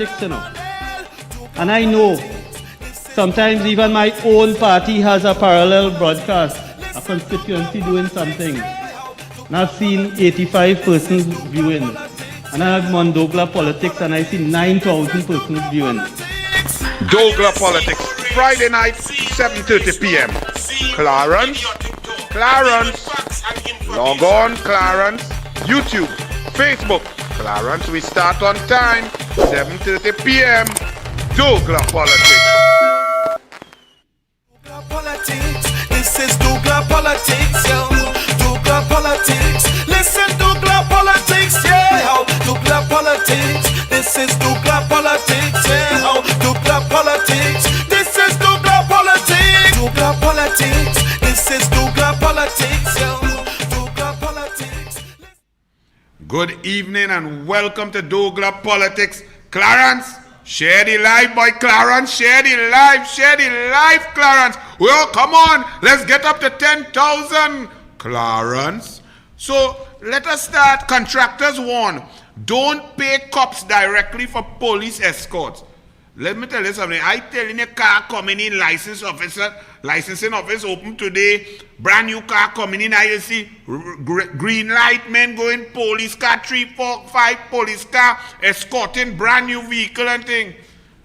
politics, you know. And I know sometimes even my own party has a parallel broadcast, a constituency doing something. And I've seen 85 persons viewing. And I have Mondogla Politics and I see 9,000 persons viewing. Douglas Politics, Friday night, 7:30 p.m. Clarence, log on, Clarence, YouTube, Facebook, Clarence, we start on time, 7:30 p.m. Douglas Politics. This is Douglas Politics, yo. Douglas Politics, listen, Douglas Politics, yeah. Douglas Politics, this is Douglas Politics, yeah. Douglas Politics, this is Douglas Politics. Douglas Politics, this is Douglas Politics, yo. Douglas Politics. Good evening and welcome to Douglas Politics. Clarence, share the live, boy. Clarence, share the live, Clarence. Well, come on, let's get up to 10,000, Clarence. So let us start. Contractors warn, don't pay cops directly for police escorts. Let me tell you something. I tell you, a car coming in, licensing office open today, brand new car coming in, I see green light men going, police car, 3, 4, 5 police car, escorting brand new vehicle and thing.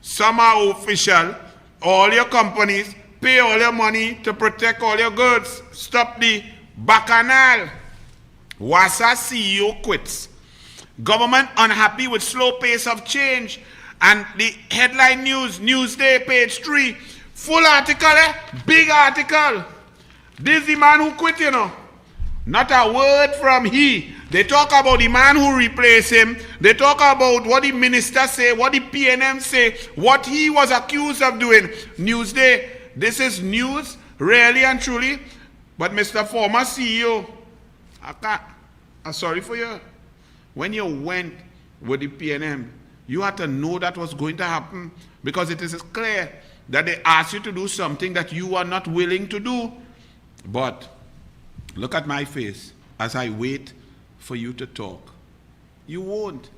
Some are official. All your companies, pay all your money to protect all your goods. Stop the bacchanal. Wasa CEO quits. Government unhappy with slow pace of change. And the headline news, Newsday, page 3, full article, big article. This is the man who quit, you know. Not a word from he. They talk about the man who replaced him. They talk about what the minister say, what the PNM say, what he was accused of doing. Newsday, this is news, really and truly. But Mr. Former CEO, I'm sorry for you. When you went with the PNM, you had to know that was going to happen, because it is clear that they asked you to do something that you are not willing to do. But look at my face as I wait for you to talk. You won't,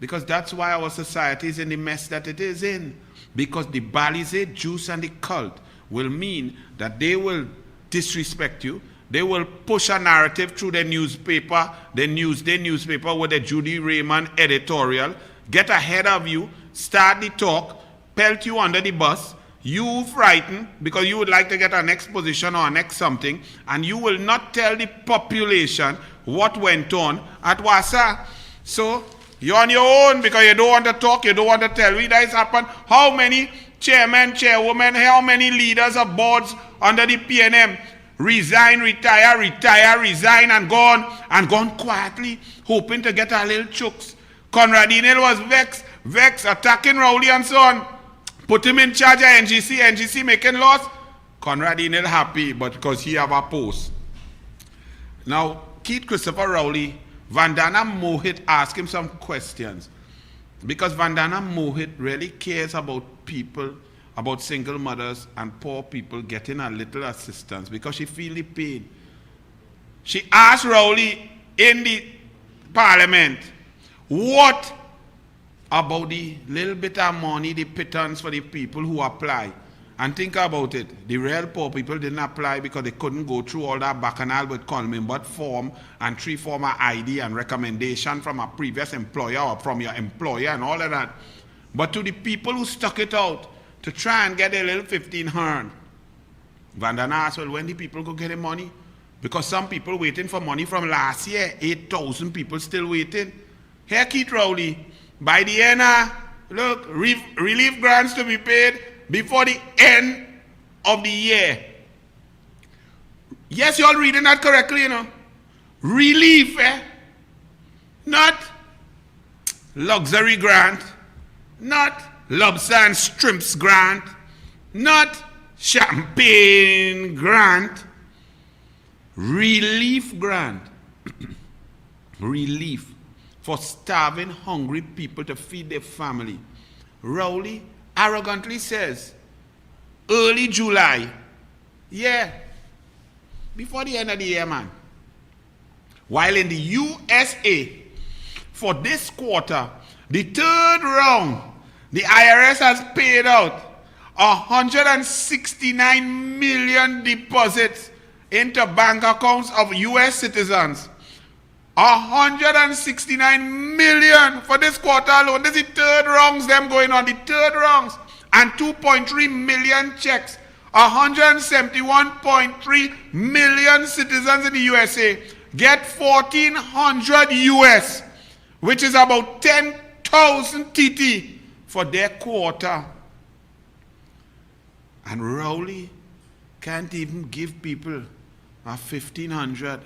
because that's why our society is in the mess that it is in. Because the Balize, Juice, and the cult will mean that they will disrespect you. They will push a narrative through the newspaper, the Newsday newspaper with the Judy Raymond editorial, get ahead of you, start the talk, pelt you under the bus, you frightened because you would like to get a next position or a next something, and you will not tell the population what went on at Wasa. So you're on your own because you don't want to talk, you don't want to tell me that it's happened. How many chairmen, chairwomen, how many leaders of boards under the PNM resign, retire, resign, and gone quietly, hoping to get a little chooks. Conrad Enel was vexed, attacking Rowley and so on. Put him in charge of NGC making laws. Conrad Enel happy, but because he have a post. Now, Keith Christopher Rowley, Vandana Mohit asked him some questions. Because Vandana Mohit really cares about people, about single mothers and poor people getting a little assistance, because she feels the pain. She asked Rowley in the parliament, what about the little bit of money, the pittance for the people who apply? And think about it. The real poor people didn't apply because they couldn't go through all that bacchanal with Colmin, but form and 3 former ID and recommendation from a previous employer or from your employer and all of that. But to the people who stuck it out to try and get a little 1500, Vandana asked, well, when the people go get the money? Because some people waiting for money from last year, 8,000 people still waiting. Here, Keith Rowley, by the end, look, relief grants to be paid before the end of the year. Yes, you're reading that correctly, you know. Relief, not luxury grant, not lobster and shrimps grant, not champagne grant, relief grant. Relief for starving, hungry people to feed their family. Rowley arrogantly says, early July, yeah, before the end of the year, man. While in the USA, for this quarter, the third round, The IRS has paid out 169 million deposits into bank accounts of U.S. citizens. 169 million for this quarter alone. This is the third rounds them going on, the third rounds. And 2.3 million checks. 171.3 million citizens in the USA get 1,400 US, which is about 10,000 TT for their quarter. And Rowley can't even give people 1,500,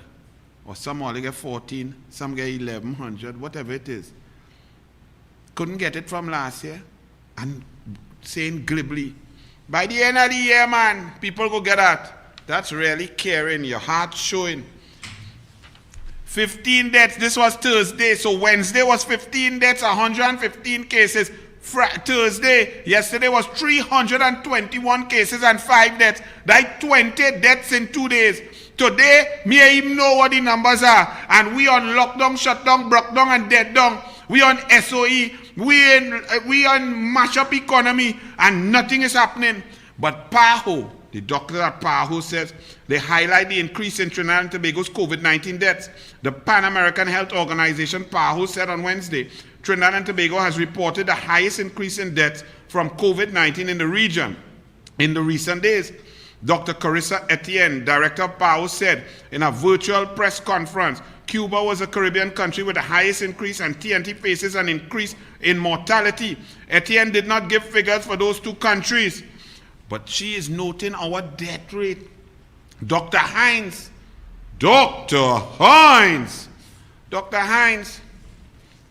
or some only get 14, some get 1,100, whatever it is. Couldn't get it from last year, and saying glibly, by the end of the year, man, people go get that. That's really caring, your heart showing. 15 deaths, this was Thursday, so Wednesday was 15 deaths, 115 cases. Thursday, yesterday was 321 cases and 5 deaths. Like 20 deaths in 2 days. Today, me I even know what the numbers are. And we on lockdown, shutdown, broke down and dead down. We on SOE. We on mash-up economy. And nothing is happening. But PAHO, the doctor at PAHO says, they highlight the increase in Trinidad and Tobago's COVID-19 deaths. The Pan American Health Organization, PAHO, said on Wednesday, Trinidad and Tobago has reported the highest increase in deaths from COVID-19 in the region in the recent days. Dr. Carissa Etienne, director of PAHO, said in a virtual press conference, Cuba was a Caribbean country with the highest increase, and TNT faces an increase in mortality. Etienne did not give figures for those two countries, but she is noting our death rate. Dr. Hines,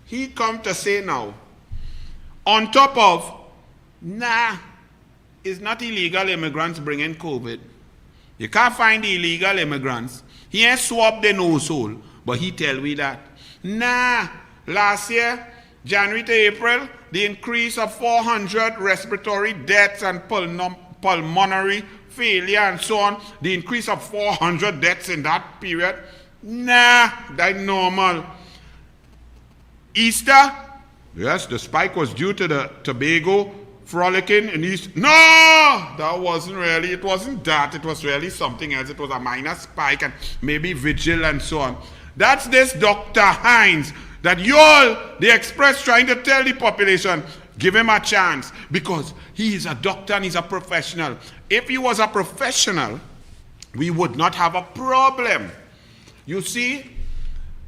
he come to say now, on top of, it's not illegal immigrants bringing COVID. You can't find the illegal immigrants. He ain't swab the nose hole, but he tell we that. Last year, January to April, the increase of 400 respiratory deaths and pulmonary failure and so on, the increase of 400 deaths in that period, that's normal. Easter, yes, the spike was due to the Tobago frolicking in East. No, that wasn't really, it wasn't that, it was really something else. It was a minor spike and maybe vigil and so on. That's this Dr. Hines that the Express trying to tell the population, give him a chance because he is a doctor and he's a professional. If he was a professional, we would not have a problem. You see?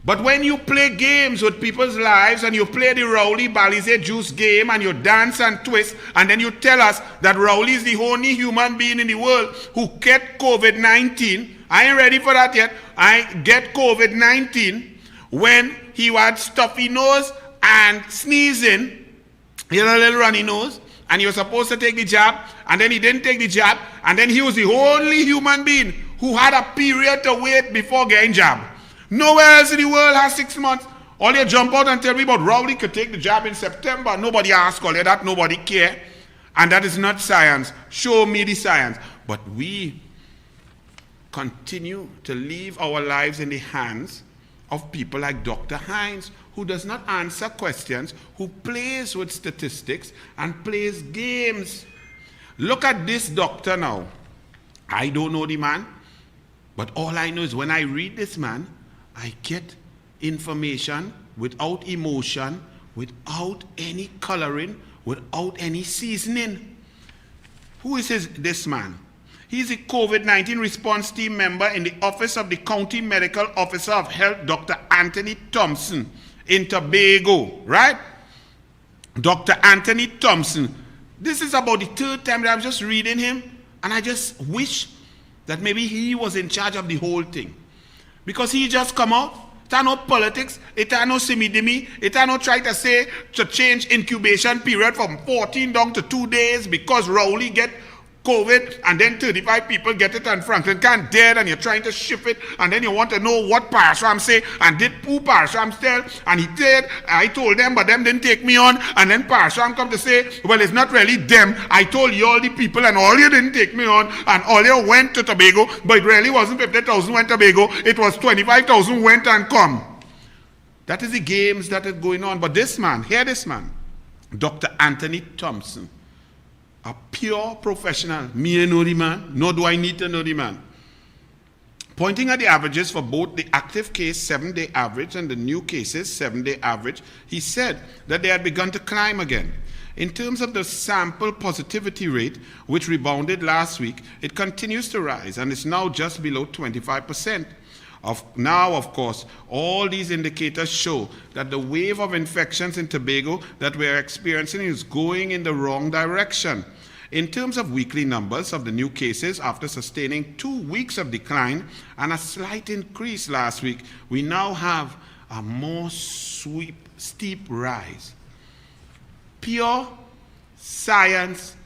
But when you play games with people's lives and you play the Rowley Balize Juice game and you dance and twist and then you tell us that Rowley is the only human being in the world who get COVID-19, I ain't ready for that yet. I get COVID-19 when he had stuffy nose and sneezing, he had a little runny nose, and he was supposed to take the jab, and then he didn't take the jab, and then he was the only human being who had a period to wait before getting jab. Nowhere else in the world has 6 months. All you jump out and tell me about Rowley could take the jab in September. Nobody asked all of that, nobody care. And that is not science. Show me the science. But we continue to leave our lives in the hands of people like Dr. Hines, who does not answer questions, who plays with statistics and plays games. Look at this doctor now. I don't know the man, but all I know is when I read this man, I get information without emotion, without any coloring, without any seasoning. Who is this man? He's a COVID-19 response team member in the office of the County Medical Officer of Health, Dr. Anthony Thompson, in Tobago, right? Dr. Anthony Thompson. This is about the third time that I'm just reading him, and I just wish that maybe he was in charge of the whole thing. Because he just come out, it ain't no politics, it ain't no simi-dimi, it ain't no try to say to change incubation period from 14 down to 2 days because Rowley get COVID and then 35 people get it and Franklin can't dead and you're trying to shift it and then you want to know what Parashram say and did who Parashram tell and he did, I told them but them didn't take me on and then Parashram come to say, well it's not really them, I told you all the people and all you didn't take me on and all you went to Tobago but it really wasn't 50,000 went to Tobago, it was 25,000 went and come. That is the games that is going on. But this man, hear this man, Dr. Anthony Thompson, a pure professional. Me know the man, nor do I need to know the man. Pointing at the averages for both the active case 7-day average and the new cases 7-day average, he said that they had begun to climb again. In terms of the sample positivity rate, which rebounded last week, it continues to rise and is now just below 25%. Now, of course, all these indicators show that the wave of infections in Tobago that we are experiencing is going in the wrong direction. In terms of weekly numbers of the new cases, after sustaining 2 weeks of decline and a slight increase last week, we now have a more steep rise. Pure science,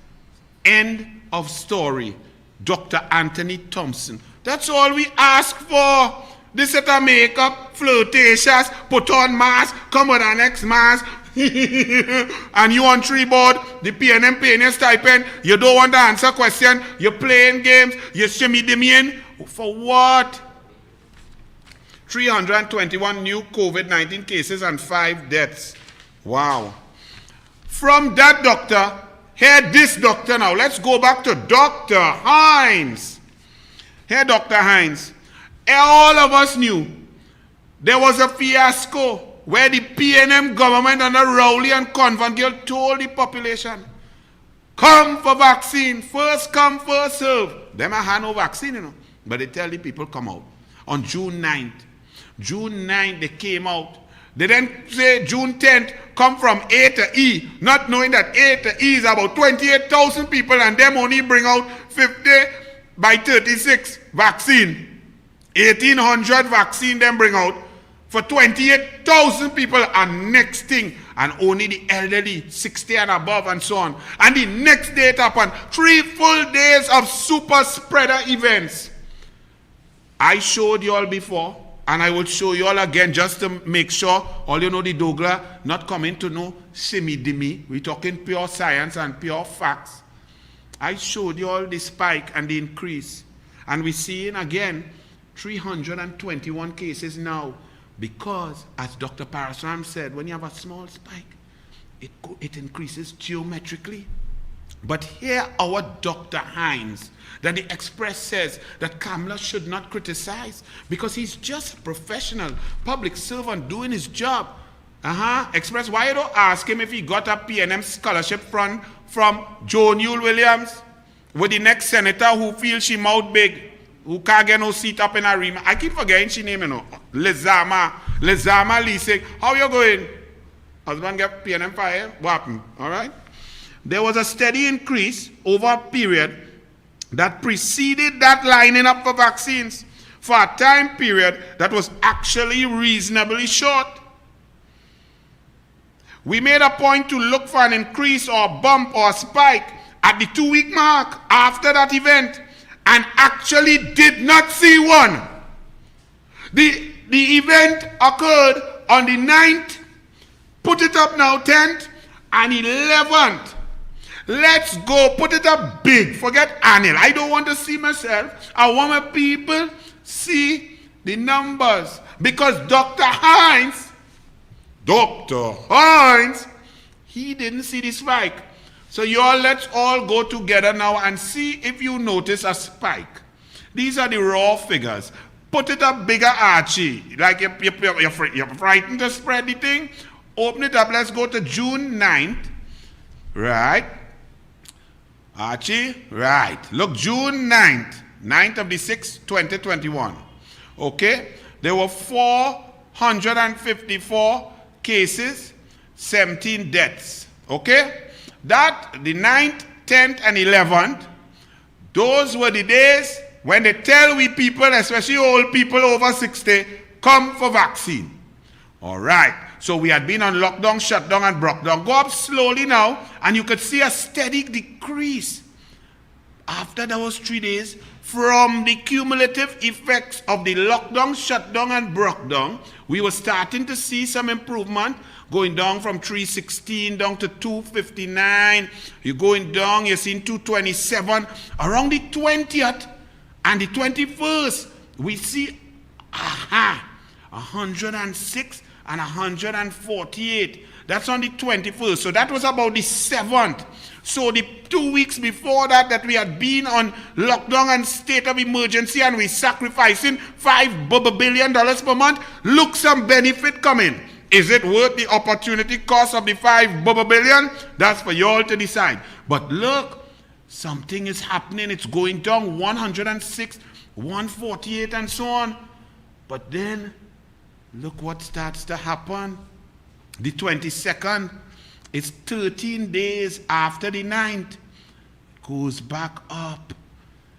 end of story. Dr. Anthony Thompson. That's all we ask for. This set of makeup, flirtatious, put on mask, come with an next mask, and you on tree board, the PNM paying your stipend, you don't want to answer question, you're playing games, you shimmy them in. For what? 321 new COVID-19 cases and 5 deaths. Wow. From that doctor, hear this doctor now. Let's go back to Dr. Hines. Here, Dr. Hines. All of us knew there was a fiasco where the PNM government under Rowley and Convangale told the population, come for vaccine, first come, first serve. Them had no vaccine, you know. But they tell the people come out. On June 9th. June 9th, they came out. They then say June 10th, come from A to E, not knowing that A to E is about 28,000 people and them only bring out 50 by 36 vaccine. 1,800 vaccine them bring out for 28,000 people, and next thing, and only the elderly, 60 and above and so on. And the next day it happened, 3 full days of super spreader events. I showed you all before, and I will show you all again just to make sure all you know the Douglas not coming to know shimmy-dimmy. We're talking pure science and pure facts. I showed you all the spike and the increase. And we're seeing again 321 cases now, because as Dr. Parasram said, when you have a small spike, it increases geometrically. But here our Dr. Hines, that the Express says that Kamala should not criticize because he's just a professional public servant doing his job. Express, why you don't ask him if he got a PNM scholarship from Joe Newell Williams with the next senator who feels she mouth big, who can't get no seat up in Arima. I keep forgetting she name, you know. Lezama Lisek. How you going? Husband get PNM fire? What happened? All right. There was a steady increase over a period that preceded that lining up for vaccines for a time period that was actually reasonably short. We made a point to look for an increase or a bump or a spike at the 2-week mark after that event, and actually did not see one. The event occurred on the 9th, put it up now, 10th, and 11th. Let's go, put it up big, forget Anil. I don't want to see myself. I want my people see the numbers. Because Dr. Hines, he didn't see the spike. So y'all, let's all go together now and see if you notice a spike. These are the raw figures. Put it up bigger, Archie. Like you're frightened to spread the thing. Open it up. Let's go to June 9th. Right. Archie, right. Look, June 9th. 9th of the 6th, 2021. Okay. There were 454 cases, 17 deaths. Okay. That, the 9th, 10th, and 11th, those were the days when they tell we people, especially old people over 60, come for vaccine. All right. So we had been on lockdown, shutdown, and broke down. Go up slowly now, and you could see a steady decrease after those 3 days from the cumulative effects of the lockdown, shutdown, and broke down. We were starting to see some improvement, going down from 316 down to 259. You're going down, you're seeing 227. Around the 20th and the 21st, we see, 106 and 148. That's on the 21st. So that was about the 7th. So the 2 weeks before that we had been on lockdown and state of emergency and we sacrificing $5 billion per month. Look, some benefit coming. Is it worth the opportunity cost of the $5 billion? That's for you all to decide. But look, something is happening. It's going down 106, 148 and so on. But then, look what starts to happen. The 22nd, it's 13 days after the 9th. It goes back up.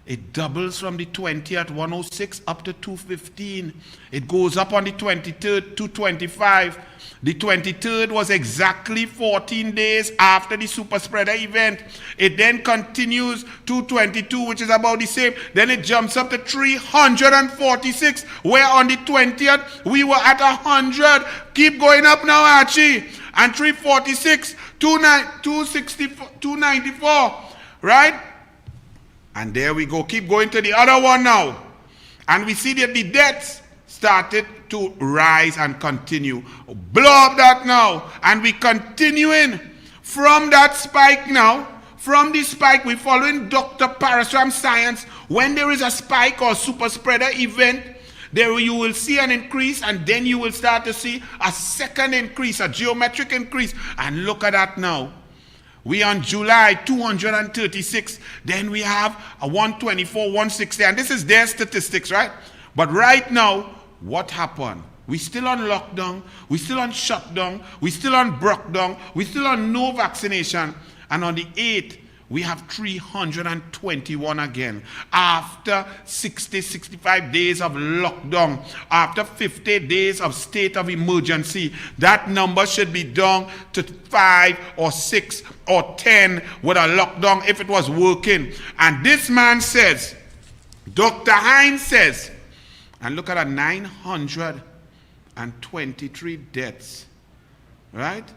It doubles from the 20th, 106 up to 215. It goes up on the 23rd, 225. The 23rd was exactly 14 days after the super spreader event. It then continues 222, which is about the same. Then it jumps up to 346, where on the 20th we were at 100. Keep going up now, Archie. And 346, 264, 294, right? And there we go. Keep going to the other one now. And we see that the deaths started to rise and continue. Blow up that now. And we continuing from that spike now. From this spike, we're following Dr. Parasram science. When there is a spike or super spreader event, there you will see an increase, and then you will start to see a second increase, a geometric increase. And look at that now. We on July 236, then we have a 124, 160, and this is their statistics, right? But right now, what happened? We still on lockdown, we still on shutdown, we still on brockdown, we still on no vaccination, and on the 8th, we have 321 again. After 60, 65 days of lockdown, after 50 days of state of emergency, that number should be down to 5 or 6 or 10 with a lockdown if it was working. And this man says, Dr. Hines says, and look at that, 923 deaths, right?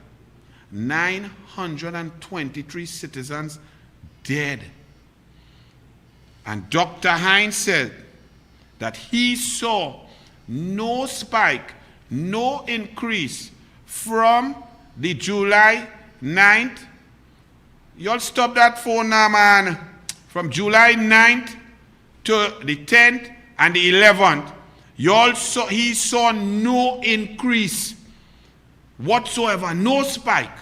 923 citizens dead. And Dr. Hines said that he saw no spike, no increase from the July 9th. Y'all stop that phone now, man. From July 9th to the 10th and the 11th, he saw no increase whatsoever, no spike.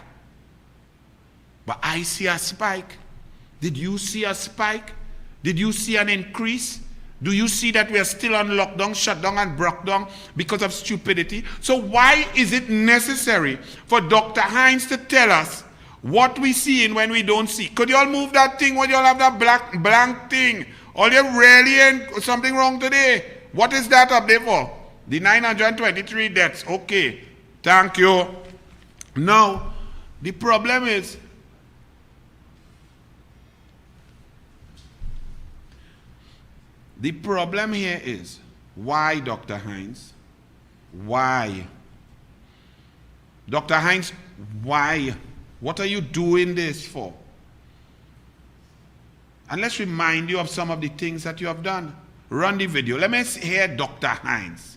But I see a spike. Did you see a spike? Did you see an increase? Do you see that we are still on lockdown, shutdown, and brockdown because of stupidity? So why is it necessary for Dr. Hines to tell us what we see when we don't see? Could you all move that thing when you all have that blank thing? Are you really in something wrong today? What is that up there for? The 923 deaths. Okay. Thank you. Now, the problem is, the problem here is, why, Dr. Hines? Why? Dr. Hines, why? What are you doing this for? And let's remind you of some of the things that you have done. Run the video. Let me hear Dr. Hines.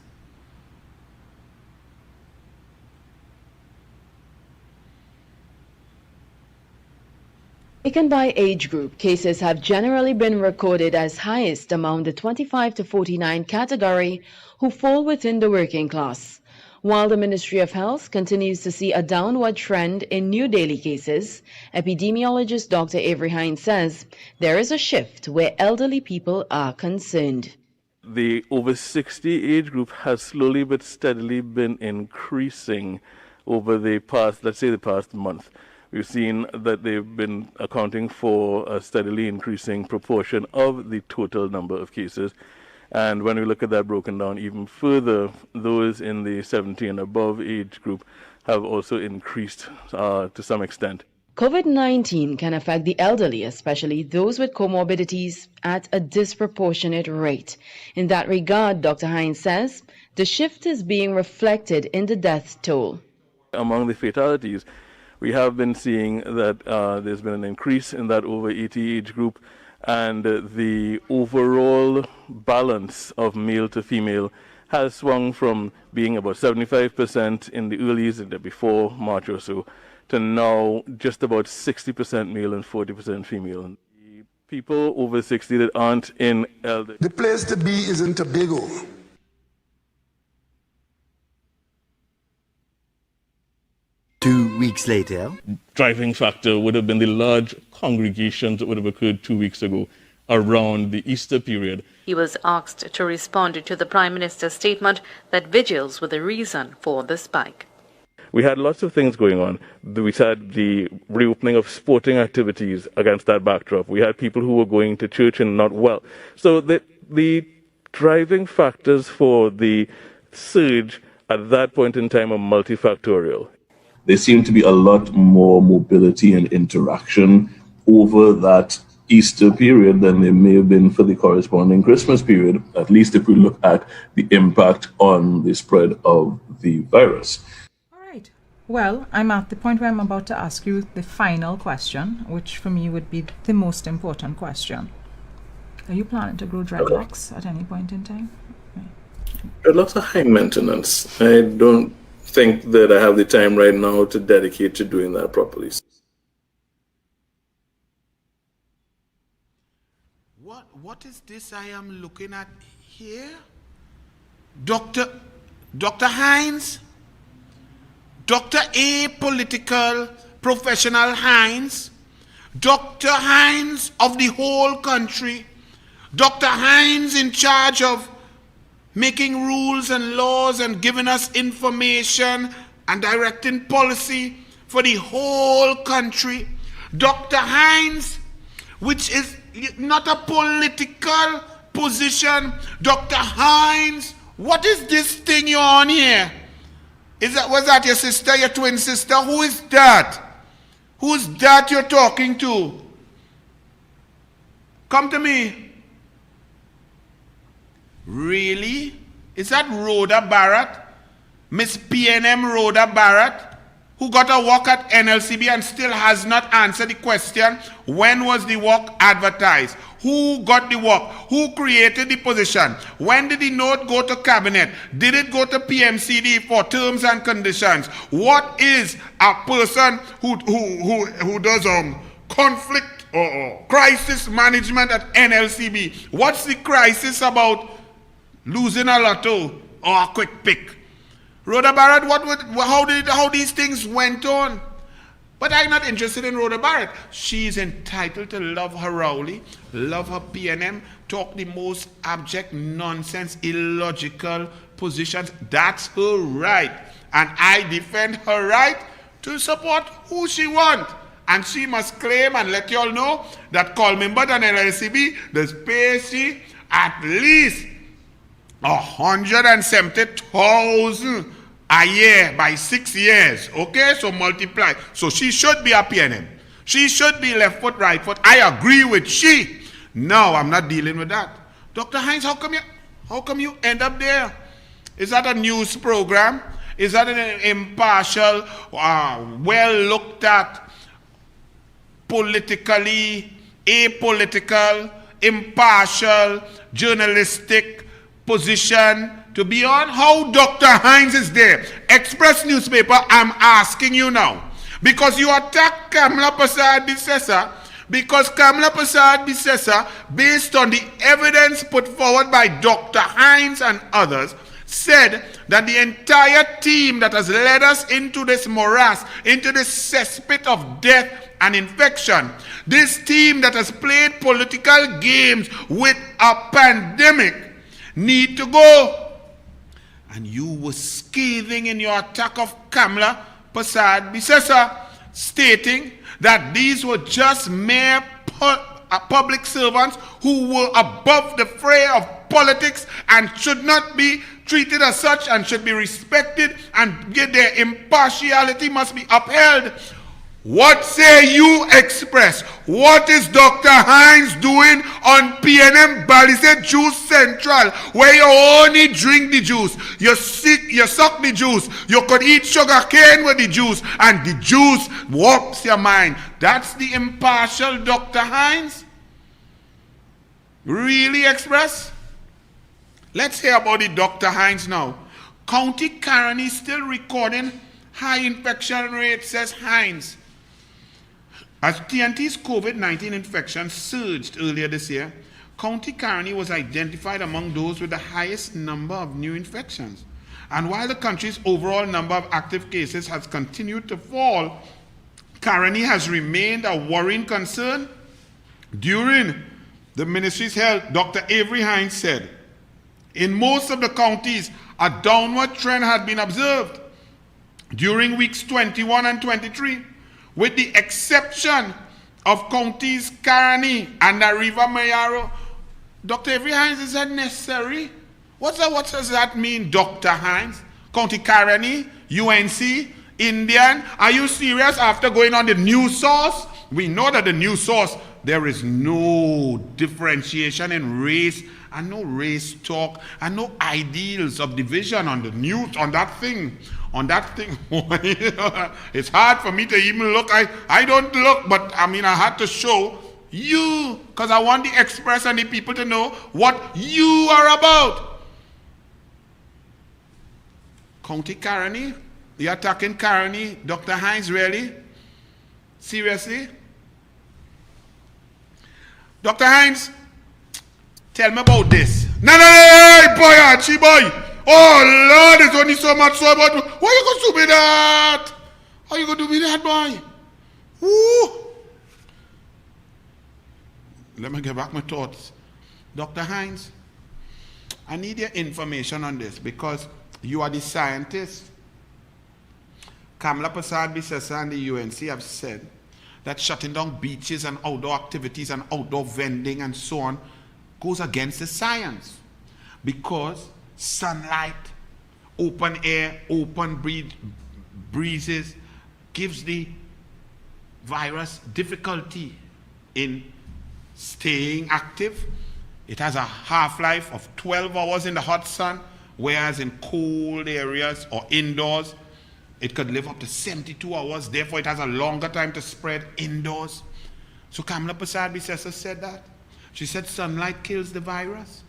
Taken by age group, cases have generally been recorded as highest among the 25 to 49 category who fall within the working class. While the Ministry of Health continues to see a downward trend in new daily cases, epidemiologist Dr. Avery Hines says there is a shift where elderly people are concerned. The over 60 age group has slowly but steadily been increasing over the past, let's say the past month. We've seen that they've been accounting for a steadily increasing proportion of the total number of cases. And when we look at that broken down even further, those in the 70 and above age group have also increased to some extent. COVID-19 can affect the elderly, especially those with comorbidities, at a disproportionate rate. In that regard, Dr. Hines says the shift is being reflected in the death toll. Among the fatalities, we have been seeing that there's been an increase in that over 80 age group, and the overall balance of male to female has swung from being about 75% in the early before March or so, to now just about 60% male and 40% female. And the people over 60 that aren't in elder. The place to be is in Tobago. Two weeks later, Driving factor would have been the large congregations that would have occurred 2 weeks ago around the Easter period. He was asked to respond to the Prime Minister's statement that vigils were the reason for the spike. We had lots of things going on. We had the reopening of sporting activities against that backdrop. We had people who were going to church and not well. So the driving factors for the surge at that point in time are multifactorial. There seemed to be a lot more mobility and interaction over that Easter period than there may have been for the corresponding Christmas period, at least if we look at the impact on the spread of the virus. Well, I'm at the point where I'm about to ask you the final question, which for me would be the most important question. Are you planning to grow dreadlocks at any point in time? Dreadlocks are high maintenance. I don't think that I have the time right now to dedicate to doing that properly. What is this I am looking at here? Dr. Hines? Dr. Apolitical Professional Hines, Dr. Hines of the whole country, Dr. Hines in charge of making rules and laws and giving us information and directing policy for the whole country. Dr. Hines, which is not a political position. Dr. Hines, what is this thing you're on here? Was that your sister, your twin sister? Who is that? Who's that you're talking to? Come to me. Really? Is that Rhoda Barrett? Miss PNM Rhoda Barrett? Who got a walk at NLCB and still has not answered the question, when was the walk advertised? Who got the walk? Who created the position? When did the note go to cabinet? Did it go to PMCD for terms and conditions? What is a person who does conflict or crisis management at NLCB? What's the crisis about losing a lotto or a quick pick? Rhoda Barrett, how these things went on? But I'm not interested in Rhoda Barrett. She's entitled to love her Rowley, love her PNM, talk the most abject nonsense, illogical positions. That's her right. And I defend her right to support who she wants. And she must claim and let you all know that Colmember and LLCB does pay she at least 170,000 a year by 6 years. Okay, so multiply. So she should be a PNM. She should be left foot, right foot. I agree with she. No, I'm not dealing with that. Dr. Hines, how come you end up there? Is that a news program? Is that an impartial, well looked at, politically, apolitical, impartial, journalistic position to be on? How Dr. Hines is there? Express newspaper, I'm asking you now. Because you attack Kamla Persad-Bissessar, because Kamla Persad-Bissessar, based on the evidence put forward by Dr. Hines and others, said that the entire team that has led us into this morass, into this cesspit of death and infection, this team that has played political games with a pandemic, need to go. And you were scathing in your attack of Kamla Persad-Bissessar, stating that these were just mere public servants who were above the fray of politics and should not be treated as such and should be respected, and their impartiality must be upheld. What say you, Express? What is Dr. Hines doing on PNM Balisade Juice Central, where you only drink the juice, you suck the juice, you could eat sugar cane with the juice, and the juice warps your mind? That's the impartial Dr. Hines? Really, Express? Let's hear about it, Dr. Hines now. County Caroni still recording high infection rates, says Hines. As TNT's COVID-19 infections surged earlier this year, County Caroni was identified among those with the highest number of new infections. And while the country's overall number of active cases has continued to fall, Caroni has remained a worrying concern. During the ministry's health, Dr. Avery Hines said, in most of the counties, a downward trend had been observed during weeks 21 and 23, with the exception of counties Caroni and River Mayaro. Dr. Avery Hines, is that necessary? What does that mean, Dr. Hines? County Caroni, UNC, Indian? Are you serious after going on the news source? We know that the news source, there is no differentiation in race and no race talk and no ideals of division on the news, on that thing. It's hard for me to even look. I don't look, but I mean, I had to show you, because I want the Express and the people to know what you are about. County Caroni, you're attacking Caroni, Dr. Hines, really? Seriously? Dr. Hines, tell me about this. No, boy, Archie, boy. Oh, Lord, there's only so much so about. Why you going to do me that? How you going to do me that, boy? Woo. Let me get back my thoughts. Dr. Hines, I need your information on this because you are the scientist. Kamala Prasad-Bissessar and the UNC have said that shutting down beaches and outdoor activities and outdoor vending and so on goes against the science because sunlight, open air, open breezes gives the virus difficulty in staying active. It has a half-life of 12 hours in the hot sun, whereas in cold areas or indoors, it could live up to 72 hours. Therefore, it has a longer time to spread indoors. So Kamala Prasad-Bissessar said that. She said sunlight kills the virus.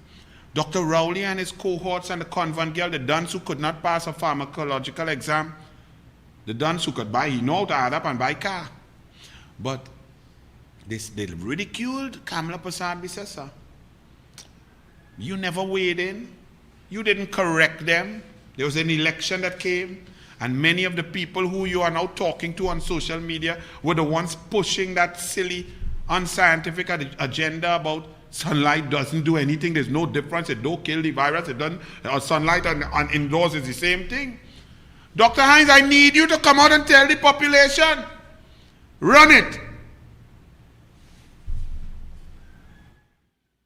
Dr. Rowley and his cohorts and the convent girl, the duns who could not pass a pharmacological exam, the duns who could buy, he know how to add up and buy car. But they ridiculed Kamala Prasad-Bissessar. You never weighed in. You didn't correct them. There was an election that came, and many of the people who you are now talking to on social media were the ones pushing that silly, unscientific agenda about sunlight doesn't do anything, there's no difference, it don't kill the virus, it doesn't, sunlight and indoors is the same thing. Dr. Hines, I need you to come out and tell the population. Run it.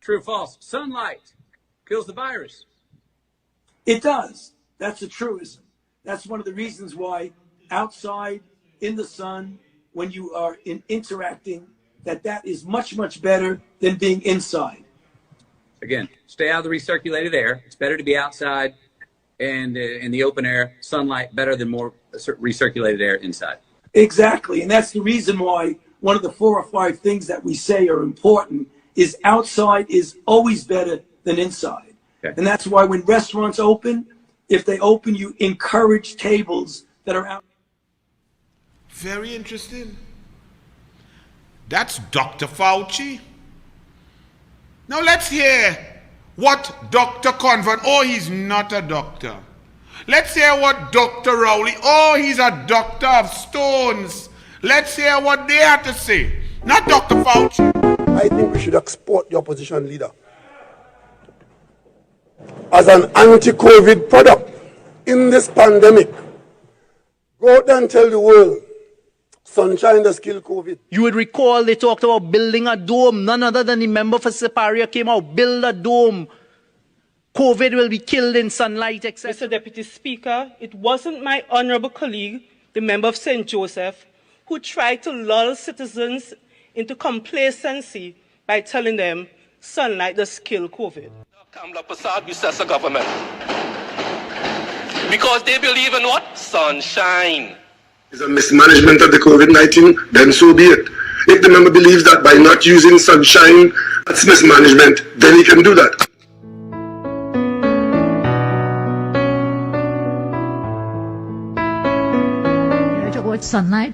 True or false? Sunlight kills the virus. It does. That's a truism. That's one of the reasons why outside in the sun, when you are interacting, that is much, much better than being inside. Again, stay out of the recirculated air. It's better to be outside and in the open air. Sunlight better than more recirculated air inside. Exactly. And that's the reason why one of the 4 or 5 things that we say are important is outside is always better than inside. Okay. And that's why when restaurants open, if they open, you encourage tables that are out. Very interesting. That's Dr. Fauci. Now let's hear what Dr. Convent, oh, he's not a doctor. Let's hear what Dr. Rowley, oh, he's a doctor of stones. Let's hear what they have to say. Not Dr. Fauci. I think we should export the opposition leader as an anti-COVID product in this pandemic. Go out there and tell the world, sunshine does kill COVID. You would recall they talked about building a dome. None other than the member for Siparia came out, build a dome. COVID will be killed in sunlight, etc. Mr. Deputy Speaker, it wasn't my honorable colleague, the member of St. Joseph, who tried to lull citizens into complacency by telling them sunlight does kill COVID. Kamala Prasad-Bissessar government. Because they believe in what? Sunshine. It's a mismanagement of the COVID-19, then so be it. If the member believes that by not using sunshine, that's mismanagement, then he can do that. sunlight,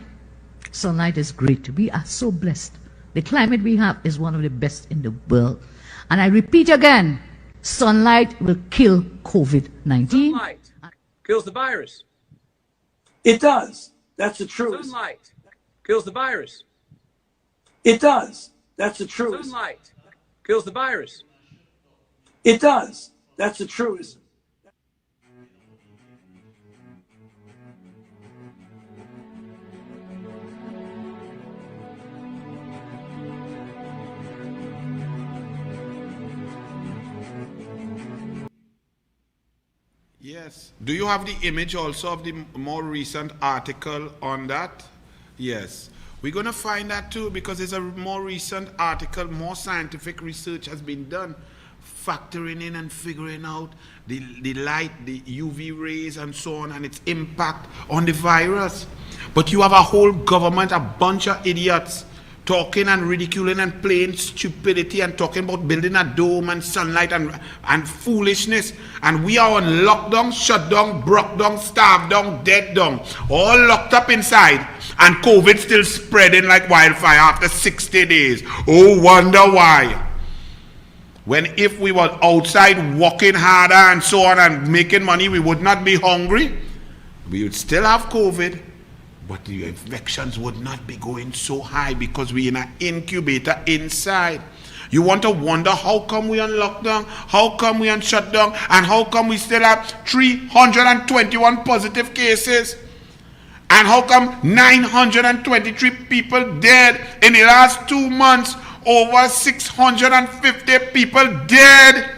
sunlight is great. We are so blessed. The climate we have is one of the best in the world. And I repeat again, sunlight will kill COVID-19. Sunlight kills the virus. It does. That's the truth. Sunlight kills the virus. It does. That's the truth. Sunlight kills the virus. It does. That's the truth. Yes. Do you have the image also of the more recent article on that? Yes. We're going to find that too, because there's a more recent article, more scientific research has been done, factoring in and figuring out the light, the UV rays and so on, and its impact on the virus. But you have a whole government, a bunch of idiots, talking and ridiculing and playing stupidity and talking about building a dome and sunlight and foolishness. And we are on lockdown, shut down, broke down, starved down, dead down, all locked up inside. And COVID still spreading like wildfire after 60 days. Oh, wonder why. When if we were outside working harder and so on and making money, we would not be hungry. We would still have COVID. But the infections would not be going so high because we're in an incubator inside. You want to wonder how come we on lockdown, how come we on shutdown, and how come we still have 321 positive cases? And how come 923 people dead in the last 2 months? Over 650 people dead.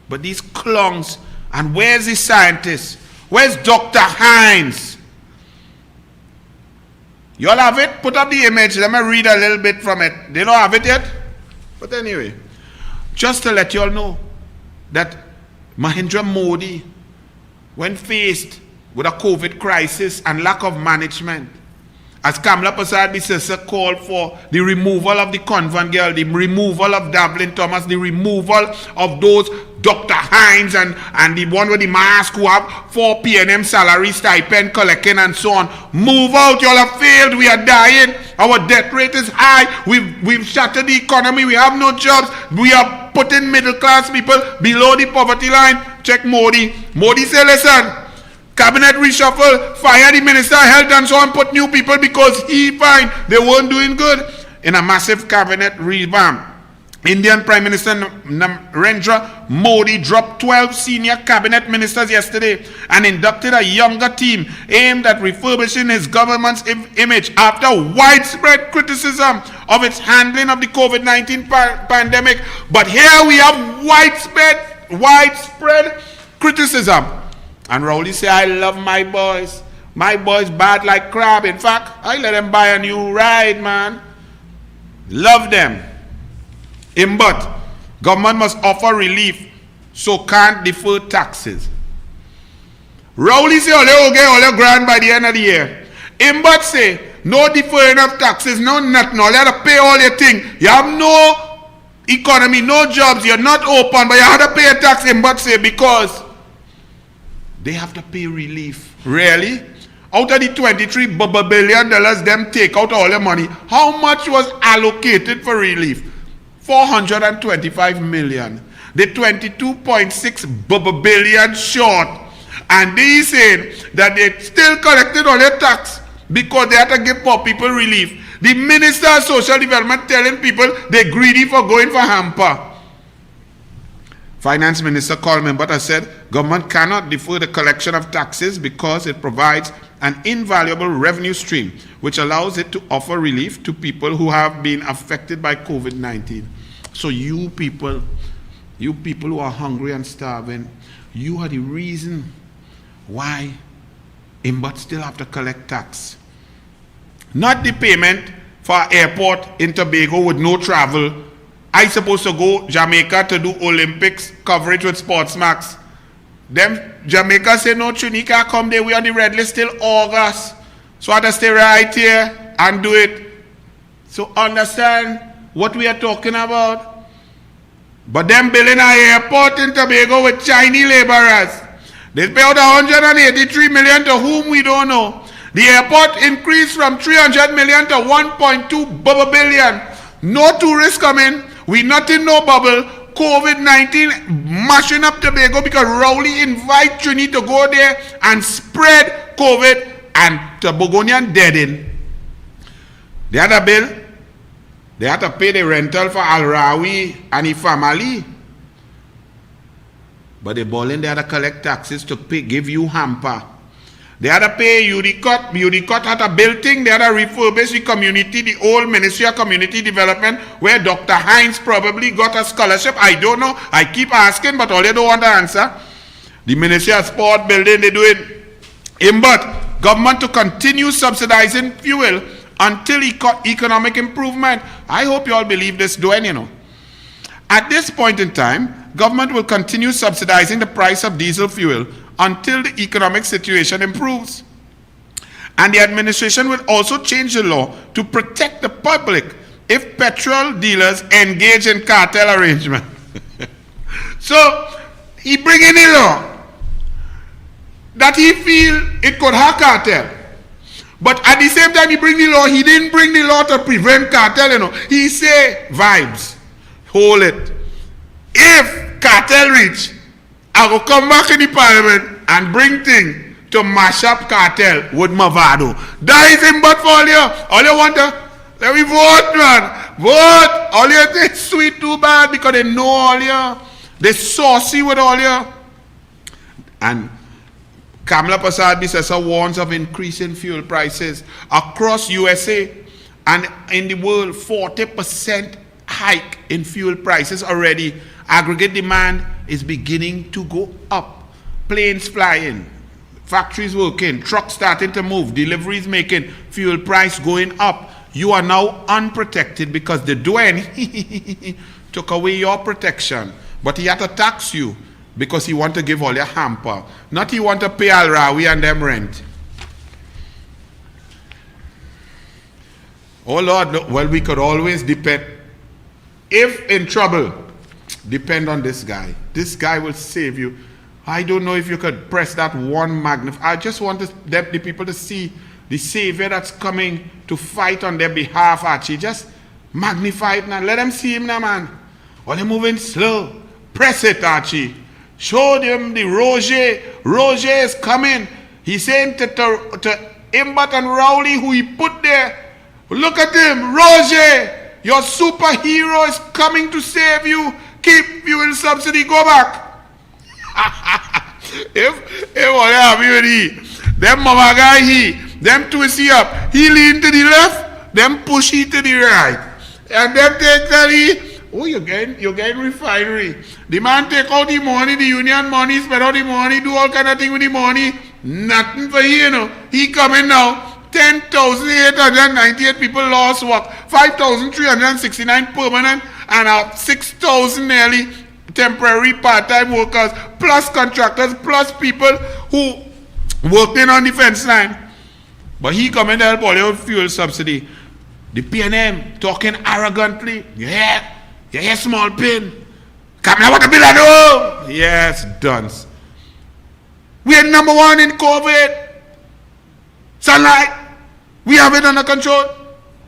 But these clowns, and where's the scientist? Where's Dr. Hines? You all have it? Put up the image. Let me read a little bit from it. They don't have it yet? But anyway, just to let you all know that Mahendra Modi, when faced with a COVID crisis and lack of management, as Kamala Prasad Bisesa called for the removal of the convent girl, the removal of Dublin Thomas, the removal of those Dr. Hines and the one with the mask who have 4 PNM salary stipend collecting and so on. Move out, y'all have failed, we are dying, our death rate is high, we've shattered the economy, we have no jobs, we are putting middle class people below the poverty line. Check Modi. Modi say, listen, cabinet reshuffle, fire the minister of health and so on, put new people because he find they weren't doing good. In a massive cabinet revamp, Indian Prime Minister Narendra Modi dropped 12 senior cabinet ministers yesterday and inducted a younger team aimed at refurbishing his government's image after widespread criticism of its handling of the COVID-19 pandemic. But here we have widespread criticism. And Rowley say, I love my boys. My boys bad like crab. In fact, I let them buy a new ride, man. Love them. But government must offer relief, so can't defer taxes. Rowley say, all get grand by the end of the year. But say, no deferring of taxes, no nothing. No, let them pay all your thing. You have no economy, no jobs, you're not open, but you have to pay a tax. But say, because they have to pay relief. Really? Out of the $23 billion them take out all the money, how much was allocated for relief? 425 million. The 22.6 billion short. And they said that they still collected all their tax because they had to give poor people relief. The Minister of Social Development telling people they're greedy for going for hamper. Finance Minister Coleman Butter said government cannot defer the collection of taxes because it provides an invaluable revenue stream which allows it to offer relief to people who have been affected by COVID-19. So you people who are hungry and starving, you are the reason why Imbat still have to collect tax. Not the payment for airport in Tobago with no travel. I supposed to go Jamaica to do Olympics coverage with Sportsmax. Them Jamaica say no, Chunika come there. We on the red list till August. So I have to stay right here and do it. So understand what we are talking about. But them building an airport in Tobago with Chinese laborers. They pay out 183 million to whom we don't know. The airport increased from 300 million to 1.2 billion. No tourists coming. We not in no bubble. COVID-19 mashing up Tobago because Rowley invite Trini to go there and spread COVID, and Tobagonian dead in. They had a bill. They had to pay the rental for Al-Rawi and his family. But the Bolin, they had to collect taxes to pay, give you hamper. They had to pay UDCOT. UDCOT had a building. They had to refurbish the community, the old Ministry of Community Development, where Dr. Hines probably got a scholarship. I don't know. I keep asking, but all they don't want to answer. The Ministry of Sport building, they do it. But government to continue subsidizing fuel until economic improvement. I hope you all believe this, Dwayne, you know. At this point in time, government will continue subsidizing the price of diesel fuel until the economic situation improves. And the administration will also change the law to protect the public if petrol dealers engage in cartel arrangement. So, he bring in a law that he feel it could have cartel. But at the same time he bring the law, he didn't bring the law to prevent cartel, you know. He say, vibes, hold it. If cartel reach, I will come back in the parliament and bring things to mash up cartel with Mavado. That is him but for all you. All you want to, let me vote, man. Vote. All you think sweet too bad because they know all you. They saucy with all you. And Kamala Prasad Bissessa warns of increasing fuel prices across USA and in the world. 40% hike in fuel prices already. Aggregate demand is beginning to go up. Planes flying, factories working, trucks starting to move, deliveries making, fuel price going up. You are now unprotected because the Dwayne took away your protection. But he had to tax you because he want to give all your hamper. Not he want to pay Al-Rawi and them rent. Oh Lord, well, we could always depend. If in trouble, depend on this guy. This guy will save you. I don't know if you could press that one magnify. I just want the people to see the Savior that's coming to fight on their behalf, Archie. Just magnify it now. Let them see him now, man. While they're moving slow. Press it, Archie. Show them the Roger. Roger is coming. He's saying to Imbot and Rowley, who he put there, look at him. Roger, your superhero is coming to save you. Keep fuel subsidy. Go back. if what happen with he, them mama guy them twist he up, he lean to the left, them push he to the right, and them take that he, oh you're getting refinery. The man take out the money, the union money, spend out the money, do all kind of thing with the money, nothing for he, you know. He coming now, 10,898 people lost work, 5,369 permanent, and 6,000 nearly temporary part-time workers, plus contractors, plus people who working on the fence line. But he coming to help all your fuel subsidy. The PNM talking arrogantly. Yeah, small pin. Come now, what a bill I know. Yes, dunce. We are number one in COVID. Sunlight. We have it under control.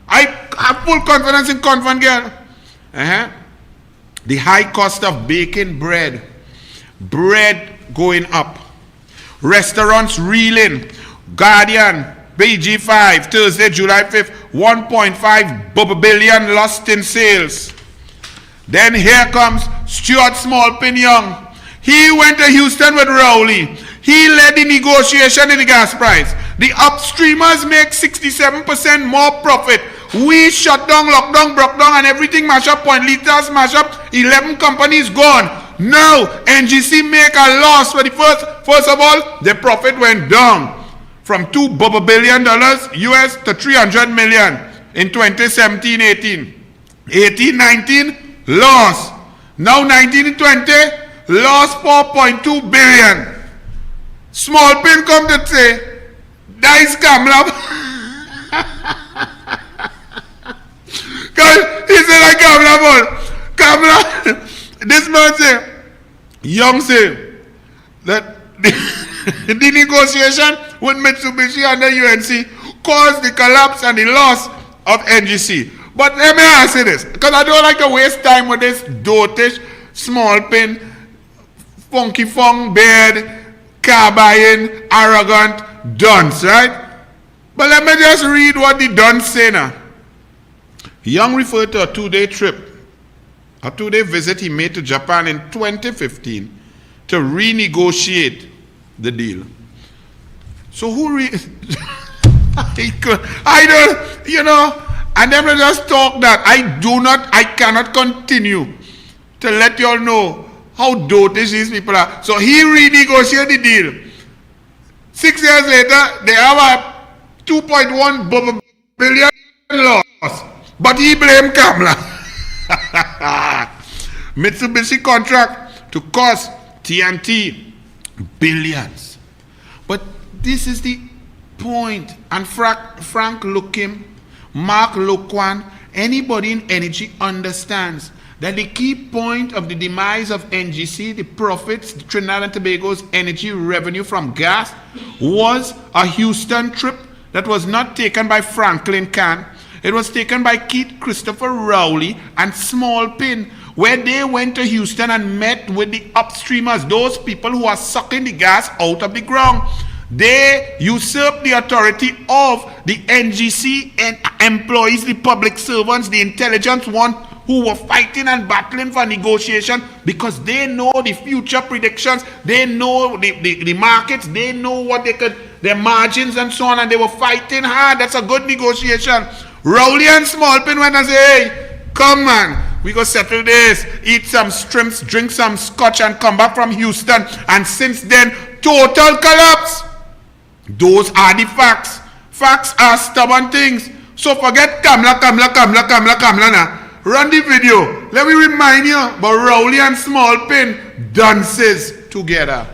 I have full confidence in Confident Girl. The high cost of baking bread going up. Restaurants reeling. Guardian, BG5, Thursday, July 5th, 1.5 billion lost in sales. Then here comes Stuart Smallpin Young. He went to Houston with Rowley. He led the negotiation in the gas price. The upstreamers make 67% more profit. We shut down, lockdown, broke down, and everything mash up. Point liters mash up. 11 companies gone. Now NGC make a loss for the first of all, the profit went down from $2 billion US to 300 million in 2017-18. 18-19 loss. Now 19-20 lost 4.2 billion. Small pin come to say, that is Kamala. He said like Kamala, this man say, Young say, that the negotiation with Mitsubishi and the UNC caused the collapse and the loss of NGC. But let me ask you this, because I don't like to waste time with this dotish, small pin, funky fong beard, car buying, arrogant dunce, right? But let me just read what the dunce say now. Young referred to a 2-day trip, a 2-day visit he made to Japan in 2015 to renegotiate the deal. So who I don't, you know, and then we just talk that I cannot continue to let you all know how dotish these people are. So he renegotiated the deal. 6 years later, they have a 2.1 billion loss. But he blamed Kamala. Mitsubishi contract to cost TNT billions. But this is the point. And Frank Lukim, Mark Loquan, anybody in energy understands that the key point of the demise of NGC, the profits, Trinidad and Tobago's energy revenue from gas, was a Houston trip that was not taken by Franklin Kahn. It was taken by Keith Christopher Rowley and Small Pin, where they went to Houston and met with the upstreamers, those people who are sucking the gas out of the ground. They usurped the authority of the NGC and employees, the public servants, the intelligence one, who were fighting and battling for negotiation because they know the future predictions, they know the markets, they know what they could, their margins and so on, and they were fighting hard. That's a good negotiation. Rowley and Smallpin went and say, hey, come man, we go settle this, eat some shrimps, drink some scotch and come back from Houston. And since then, total collapse. Those are the facts. Facts are stubborn things. So forget Kamla now. Run the video. Let me remind you about Rowley and Smallpin dances together.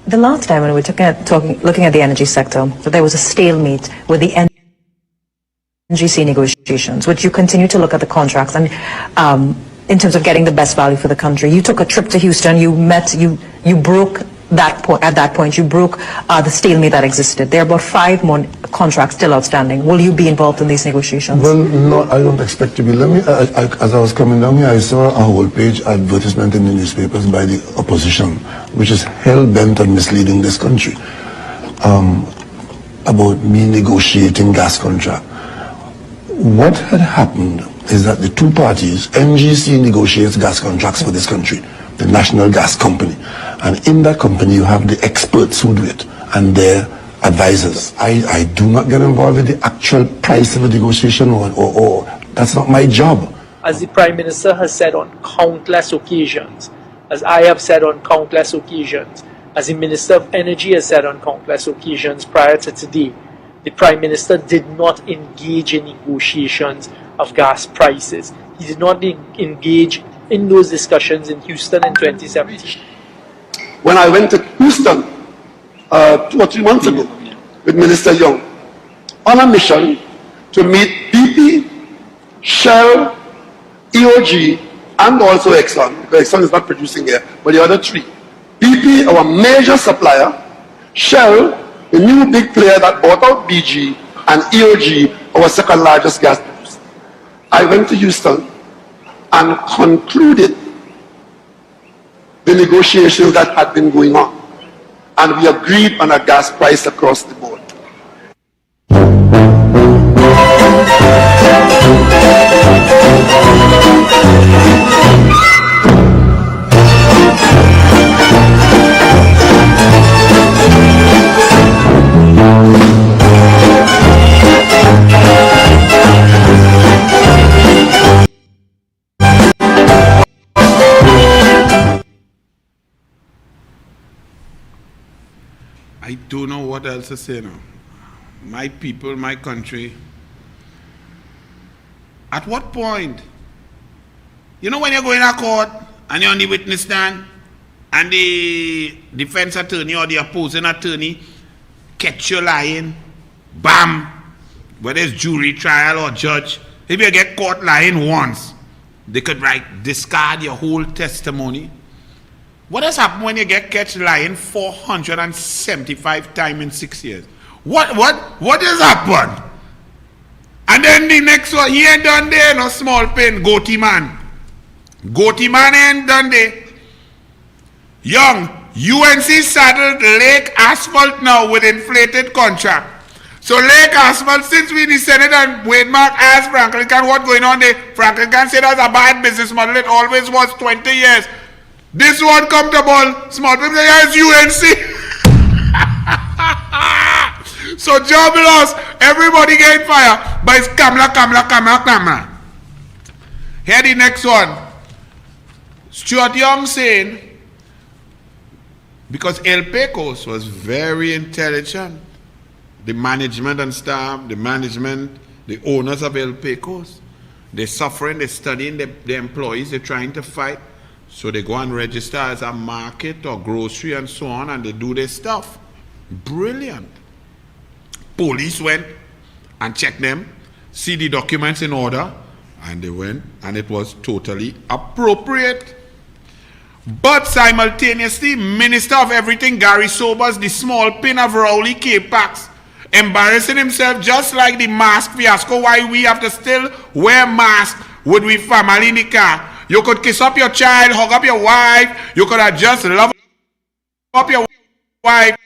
The last time when we were looking at the energy sector, there was a stalemate with the NGC negotiations, which you continue to look at the contracts and in terms of getting the best value for the country. You took a trip to Houston, you broke that point. At that point, you broke the stalemate that existed. There are about 5 more contracts still outstanding. Will you be involved in these negotiations? Well, no, I don't expect to be. Let me. As I was coming down here, I saw a whole page advertisement in the newspapers by the opposition, which is hell bent on misleading this country about me negotiating gas contract. What had happened is that the two parties, NGC negotiates gas contracts for this country, the National Gas Company. And in that company, you have the experts who do it and their advisors. I do not get involved with the actual price of the negotiation or that's not my job. As the Prime Minister has said on countless occasions, as I have said on countless occasions, as the Minister of Energy has said on countless occasions prior to today, the Prime Minister did not engage in negotiations of gas prices. He did not engage in those discussions in Houston in 2017. When I went to Houston 2 or 3 months ago with Minister Young on a mission to meet BP, Shell, EOG, and also Exxon, because Exxon is not producing here, but the other 3. BP, our major supplier, Shell, the new big player that bought out BG, and EOG, our second largest gas producer. I went to Houston and concluded the negotiations that had been going on. And we agreed on a gas price across the board. I don't know what else to say now. My people, my country. At what point? You know when you're going to court and you're on the witness stand and the defense attorney or the opposing attorney catch you lying, bam, whether it's jury trial or judge, if you get caught lying once, they could discard your whole testimony. What has happened when you get catch lying 475 times in 6 years? What has happened? And then the next one, he ain't done there, no small pen, Goatee man. Goatee man ain't done there. Young, UNC saddled Lake Asphalt now with inflated contract. So Lake Asphalt, since we in the Senate and Wade Mark asked Franklin Can what's going on there, Franklin Can said that's a bad business model. It always was 20 years. This one come to ball, small people say, yes, UNC. So job loss, everybody getting fired, but it's Kamla. Here the next one. Stuart Young saying, because El Pecos was very intelligent, the management and staff, the owners of El Pecos, they're suffering, they're studying, the employees, they're trying to fight. So they go and register as a market or grocery and so on, and they do their stuff. Brilliant. Police went and checked them, see the documents in order, and they went, and it was totally appropriate. But simultaneously, Minister of Everything, Gary Sobers, the small pin of Rowley K-Pax, embarrassing himself just like the mask fiasco, why we have to still wear masks with we family in the car. You could kiss up your child, hug up your wife, you could have just love up your wife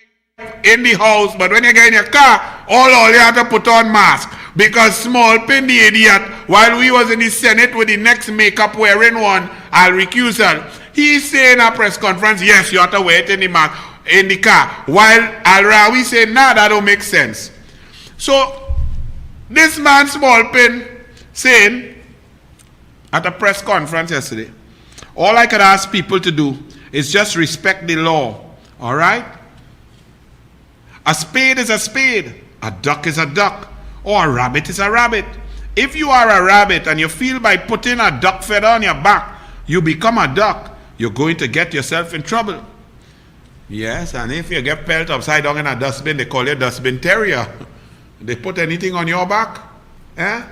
in the house, but when you get in your car, all you have to put on mask. Because small pin the idiot, while we was in the Senate with the next makeup wearing one, I'll recuse her. He say in a press conference, yes, you have to wear it in the mask, in the car. While Al-Rawi say, nah, that don't make sense. So, this man small pin saying at a press conference yesterday, all I could ask people to do is just respect the law. All right? A spade is a spade. A duck is a duck. Or a rabbit is a rabbit. If you are a rabbit and you feel by putting a duck feather on your back, you become a duck, you're going to get yourself in trouble. Yes, and if you get pelted upside down in a dustbin, they call you dustbin terrier. They put anything on your back. Eh?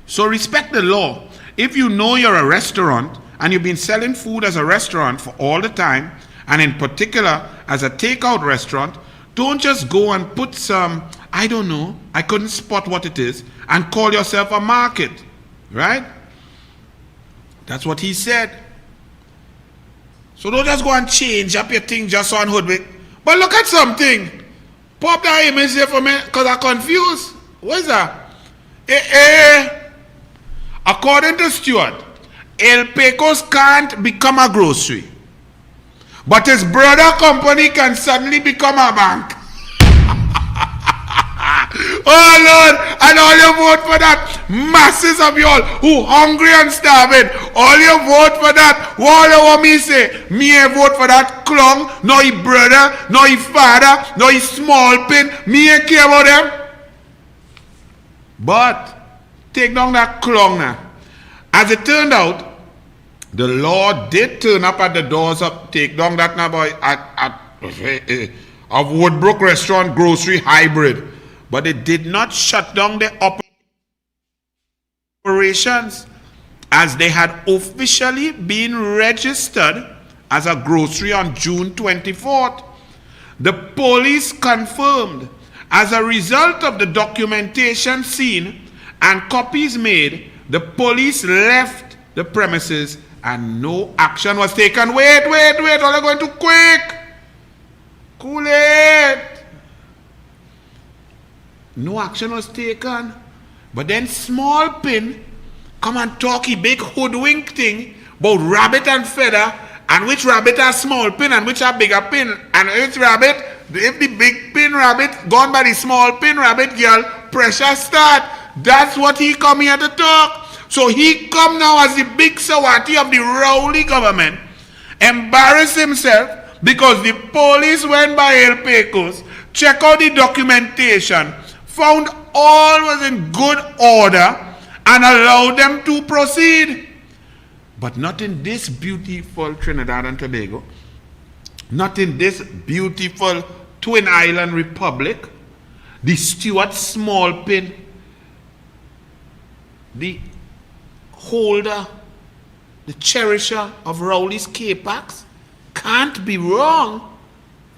So respect the law. If you know you're a restaurant and you've been selling food as a restaurant for all the time, and in particular as a takeout restaurant, don't just go and put some, I don't know, I couldn't spot what it is, and call yourself a market. Right? That's what he said. So don't just go and change up your thing just on hoodwick. But look at something. Pop that image there for me, because I'm confused. What is that? According to Stuart, El Pecos can't become a grocery. But his brother company can suddenly become a bank. Oh Lord, and all you vote for that, masses of y'all who hungry and starving, all you vote for that, what you want me say? Me ain't vote for that clown, no his brother, no his father, no his small pin, me ain't care about them. But, take down that clown now. As it turned out, the law did turn up at the doors of take down that now boy of Woodbrook Restaurant Grocery Hybrid. But it did not shut down the operations, as they had officially been registered as a grocery on June 24th. The police confirmed, as a result of the documentation seen and copies made, the police left the premises and no action was taken. Wait, all are going too quick. Cool it. No action was taken. But then small pin come and talk a big hoodwink thing about rabbit and feather, and which rabbit are small pin and which are bigger pin, and which rabbit, if the big pin rabbit gone by the small pin rabbit girl, pressure start. That's what he come here to talk. So he come now as the big Sawati of the Rowley government, embarrass himself because the police went by El Pecos, check out the documentation, found all was in good order, and allowed them to proceed. But not in this beautiful Trinidad and Tobago, not in this beautiful Twin Island Republic, the Stuart Small Pin, the holder the cherisher of Rowley's K-Pax, can't be wrong.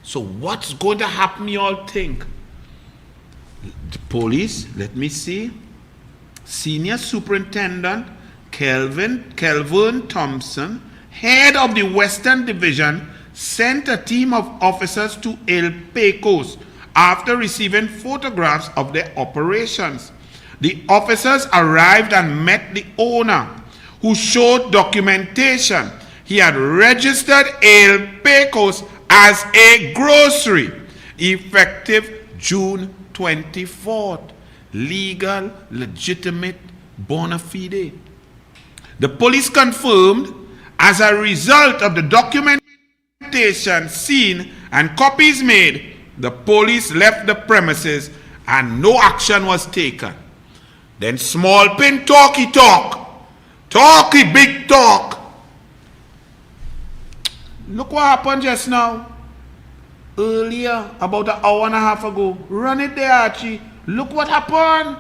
So what's going to happen, you all think? The police, let me see. Senior Superintendent Kelvin Thompson, head of the Western Division, sent a team of officers to El Pecos after receiving photographs of their operations. The officers arrived and met the owner, who showed documentation. He had registered El Pecos as a grocery, effective June 24th. Legal, legitimate, bona fide. The police confirmed, as a result of the documentation seen and copies made, the police left the premises and no action was taken. Then Small Pin talky big talk. Look what happened just now. Earlier, about an hour and a half ago. Run it there, Archie. Look what happened.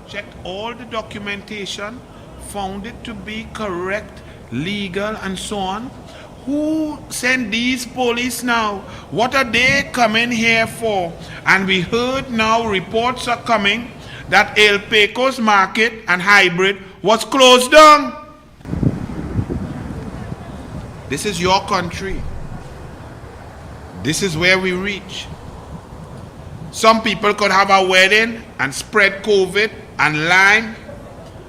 Checked all the documentation, found it to be correct, legal, and so on. Who sent these police now? What are they coming here for? And we heard now reports are coming that El Pecos Market and Hybrid was closed down. This is your country. This is where we reach. Some people could have a wedding and spread COVID and line,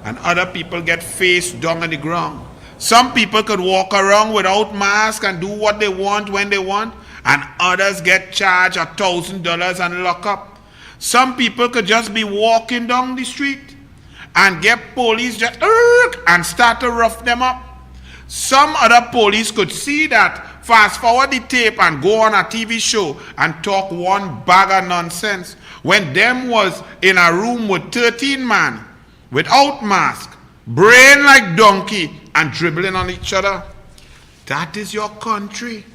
and other people get face down on the ground. Some people could walk around without mask and do what they want when they want, and others get charged $1,000 and lock up. Some people could just be walking down the street and get police just and start to rough them up. Some other police could see that, fast forward the tape and go on a TV show and talk one bag of nonsense when them was in a room with 13 men without mask, brain like donkey, and dribbling on each other. That is your country.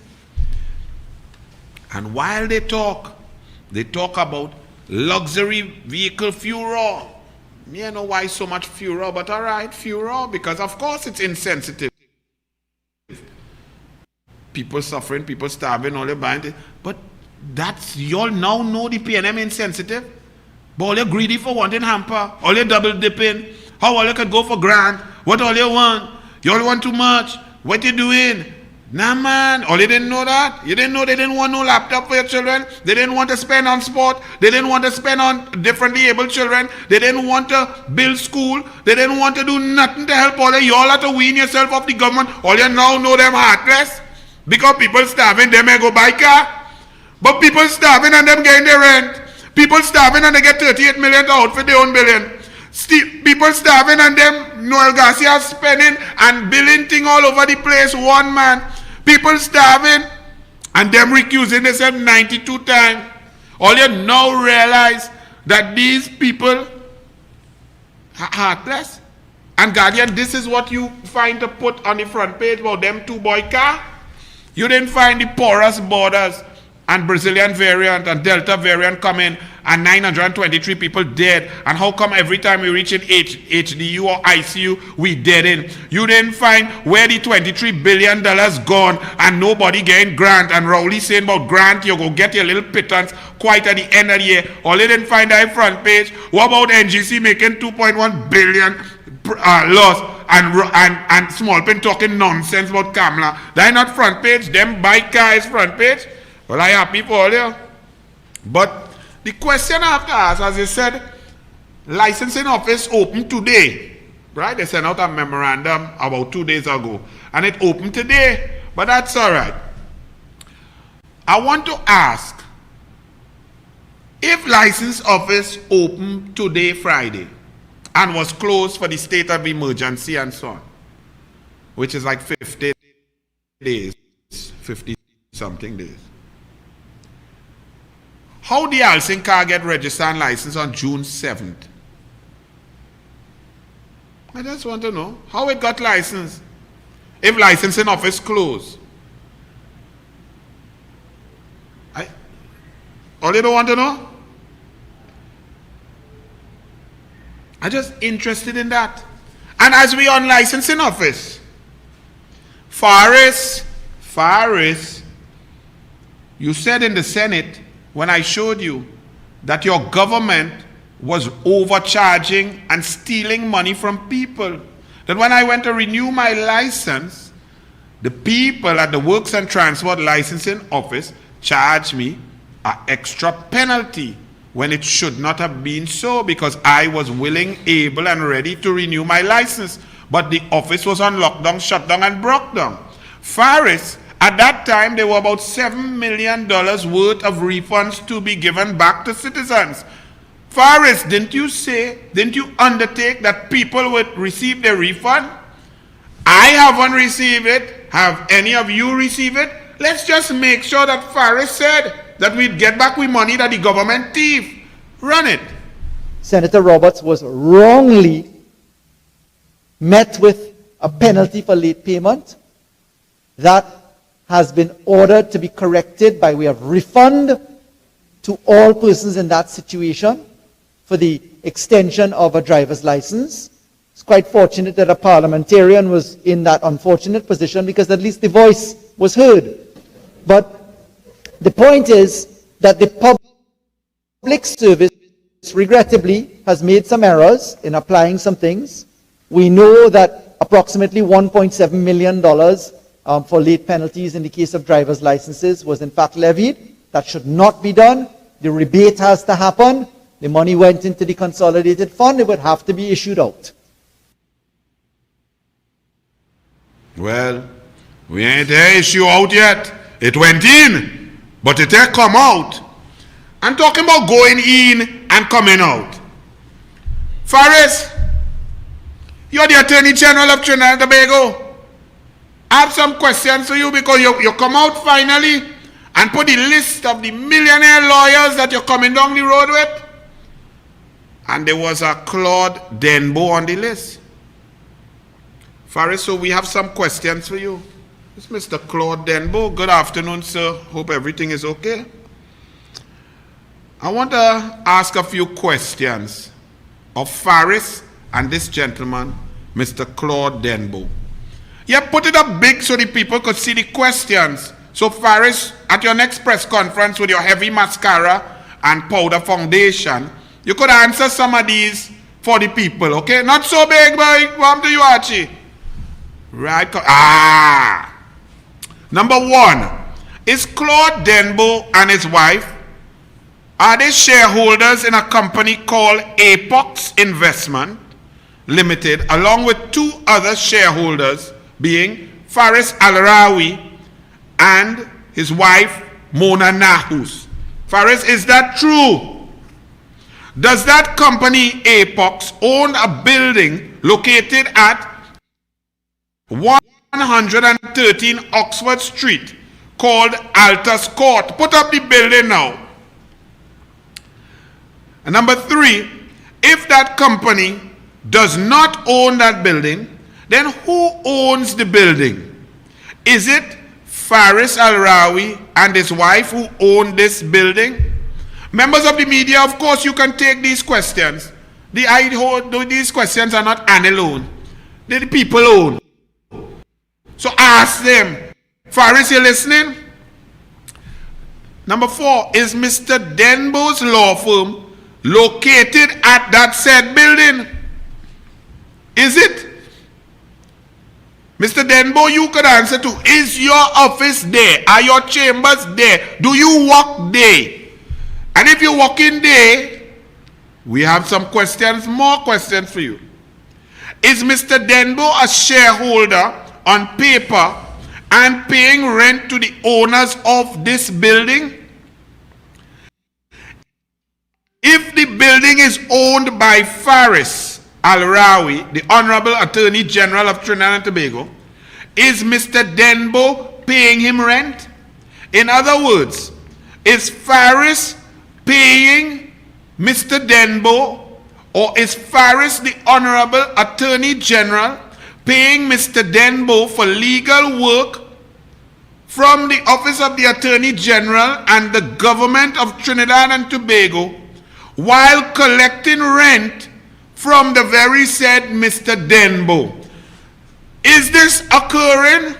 And while they talk about luxury vehicle furor. You know why so much furor, but all right, furor, because of course it's insensitive. People suffering, people starving, all they buying it. But that's, you all now know the PNM insensitive. But all you greedy for wanting hamper, all you double dipping, how all you could go for grant, what all you want, you all want too much, what you doing? Nah man, all you didn't know that? You didn't know they didn't want no laptop for your children? They didn't want to spend on sport? They didn't want to spend on differently abled children? They didn't want to build school? They didn't want to do nothing to help all of you all have to wean yourself off the government? All you now know them heartless? Because people starving, they may go buy car. But people starving and them getting their rent. People starving and they get 38 million to outfit their own billion. People starving and them Noel Garcia spending and billing thing all over the place, one man. People starving and them recusing themselves 92 times. All you now realize that these people are heartless. And Guardian, this is what you find to put on the front page about them two boy car. You didn't find the porous borders and Brazilian variant and Delta variant coming and 923 people dead. And how come every time we reach in HDU or ICU, we dead in? You didn't find where the $23 billion gone and nobody getting grant. And Rowley saying about grant, you go get your little pittance quite at the end of the year. All you didn't find that front page. What about NGC making 2.1 billion loss? And Small Pen talking nonsense about Kamala. That not front page. Them bike car is front page. Well, I happy for all you. But the question I have to ask, as I said, licensing office open today. Right? They sent out a memorandum about 2 days ago. And it opened today. But that's all right. I want to ask, if license office open today, Friday, and was closed for the state of emergency and so on, which is like 50 days, 50 something days. How the Alcin car get registered and licensed on June 7th? I just want to know how it got licensed if licensing office closed. All you don't want to know? I'm just interested in that. And as we on licensing office, Faris, you said in the Senate when I showed you that your government was overcharging and stealing money from people. That when I went to renew my license, the people at the Works and Transport Licensing Office charged me an extra penalty when it should not have been so, because I was willing, able, and ready to renew my license. But the office was on lockdown, shut down, and broke down. Faris, at that time, there were about $7 million worth of refunds to be given back to citizens. Faris, didn't you undertake that people would receive their refund? I haven't received it. Have any of you received it? Let's just make sure that Faris said that we'd get back with money that the government thief. Run it. Senator Roberts was wrongly met with a penalty for late payment. That has been ordered to be corrected by way of refund to all persons in that situation for the extension of a driver's license. It's quite fortunate that a parliamentarian was in that unfortunate position, because at least the voice was heard. But the point is that the public service, regrettably, has made some errors in applying some things. We know that approximately $1.7 million for late penalties in the case of driver's licenses was in fact levied. That should not be done. The rebate has to happen. The money went into the consolidated fund. It would have to be issued out. Well, we ain't issue out yet. It went in, but it ain't come out. I'm talking about going in and coming out. Faris, you're the Attorney General of Trinidad and Tobago. I have some questions for you, because you come out finally and put the list of the millionaire lawyers that you're coming down the road with. And there was a Claude Denbo on the list. Faris, so we have some questions for you. It's Mr. Claude Denbo. Good afternoon, sir. Hope everything is okay. I want to ask a few questions of Faris and this gentleman, Mr. Claude Denbo. Yeah, put it up big so the people could see the questions. So Faris, at your next press conference with your heavy mascara and powder foundation, you could answer some of these for the people, okay? Not so big, boy. Come to you, Archie. Right. Number one, is Claude Denbo and his wife, are they shareholders in a company called Apex Investment Limited, along with two other shareholders, being Faris Al-Rawi and his wife Mona Nahus? Faris, is that true? Does that company Apex own a building located at 113 Oxford Street called Altus Court? Put up the building now. And number three, if that company does not own that building, then who owns the building? Is it Faris Al-Rawi and his wife who own this building? Members of the media, of course, you can take these questions. These questions are not an alone. They're the people own. So ask them. Faris, you listening? Number four, is Mr. Denbo's law firm located at that said building? Is it? Mr. Denbo, you could answer to, is your office there? Are your chambers there? Do you work there? And if you work in there, we have some questions, more questions for you. Is Mr. Denbo a shareholder on paper and paying rent to the owners of this building? If the building is owned by Faris Al-Rawi, the Honorable Attorney General of Trinidad and Tobago, is Mr. Denbo paying him rent? In other words, is Faris paying Mr. Denbo, or is Faris, the Honorable Attorney General, paying Mr. Denbo for legal work from the Office of the Attorney General and the government of Trinidad and Tobago while collecting rent from the very said Mr. Denbo? Is this occurring?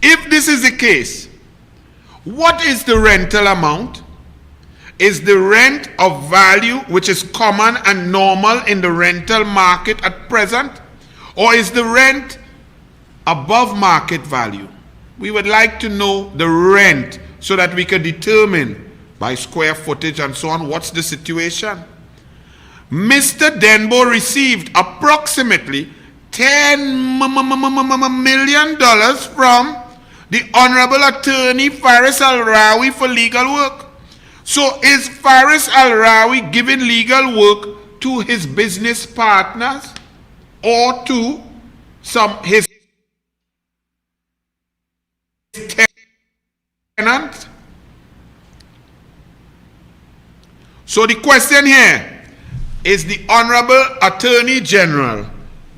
If this is the case, what is the rental amount? Is the rent of value which is common and normal in the rental market at present? Or is the rent above market value? We would like to know the rent so that we can determine by square footage and so on what's the situation. Mr. Denbo received approximately $10 million from the Honorable Attorney Faris Al-Rawi for legal work. So is Faris Al-Rawi giving legal work to his business partners or to his tenants? So the question here is, the Honorable Attorney General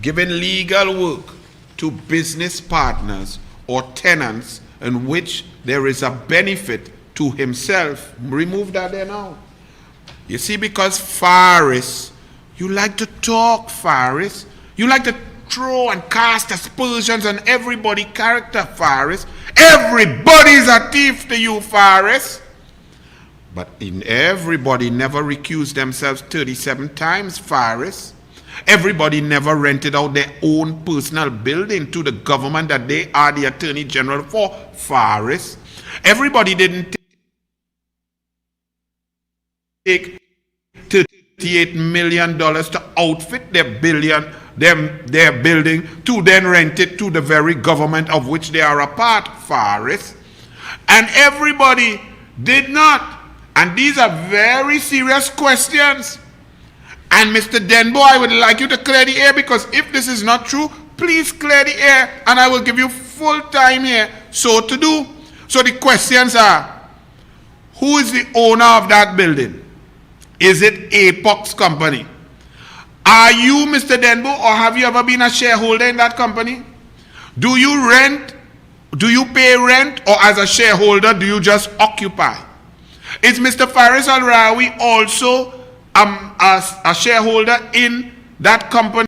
giving legal work to business partners or tenants in which there is a benefit to himself? Remove that there now. You see, because Faris, you like to talk, Faris. You like to throw and cast aspersions on everybody character, Faris. Everybody's a thief to you, Faris. But everybody never recused themselves 37 times, Faris. Everybody never rented out their own personal building to the government that they are the Attorney General for, Faris. Everybody didn't take $38 million to outfit their building to then rent it to the very government of which they are a part, Faris. And everybody did not. And these are very serious questions. And Mr. Denbo, I would like you to clear the air, because if this is not true, please clear the air and I will give you full time here so to do. So the questions are, who is the owner of that building? Is it Apex Company? Are you Mr. Denbo, or have you ever been a shareholder in that company? Do you rent? Do you pay rent, or as a shareholder do you just occupy? Is Mr. Faris Al-Rawi also a shareholder in that company,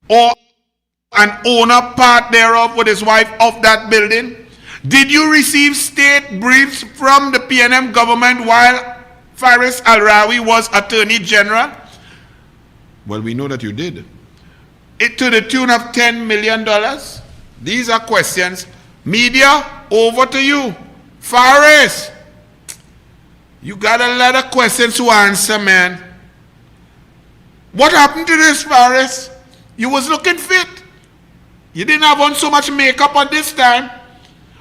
or an owner part thereof with his wife of that building? Did you receive state briefs from the PNM government while Faris Al-Rawi was Attorney General? Well, we know that you did. To the tune of $10 million. These are questions. Media, over to you. Faris, you got a lot of questions to answer, man. What happened to this, Faris? You was looking fit. You didn't have on so much makeup on this time,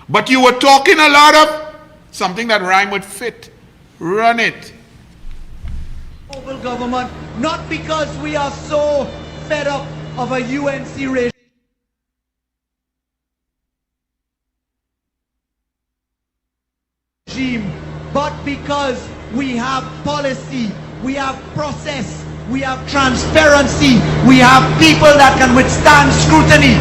but you were talking a lot of something that rhymed with fit. Run it. Global government, not because we are so fed up of a UNC regime, but because we have policy, we have process, we have transparency, we have people that can withstand scrutiny.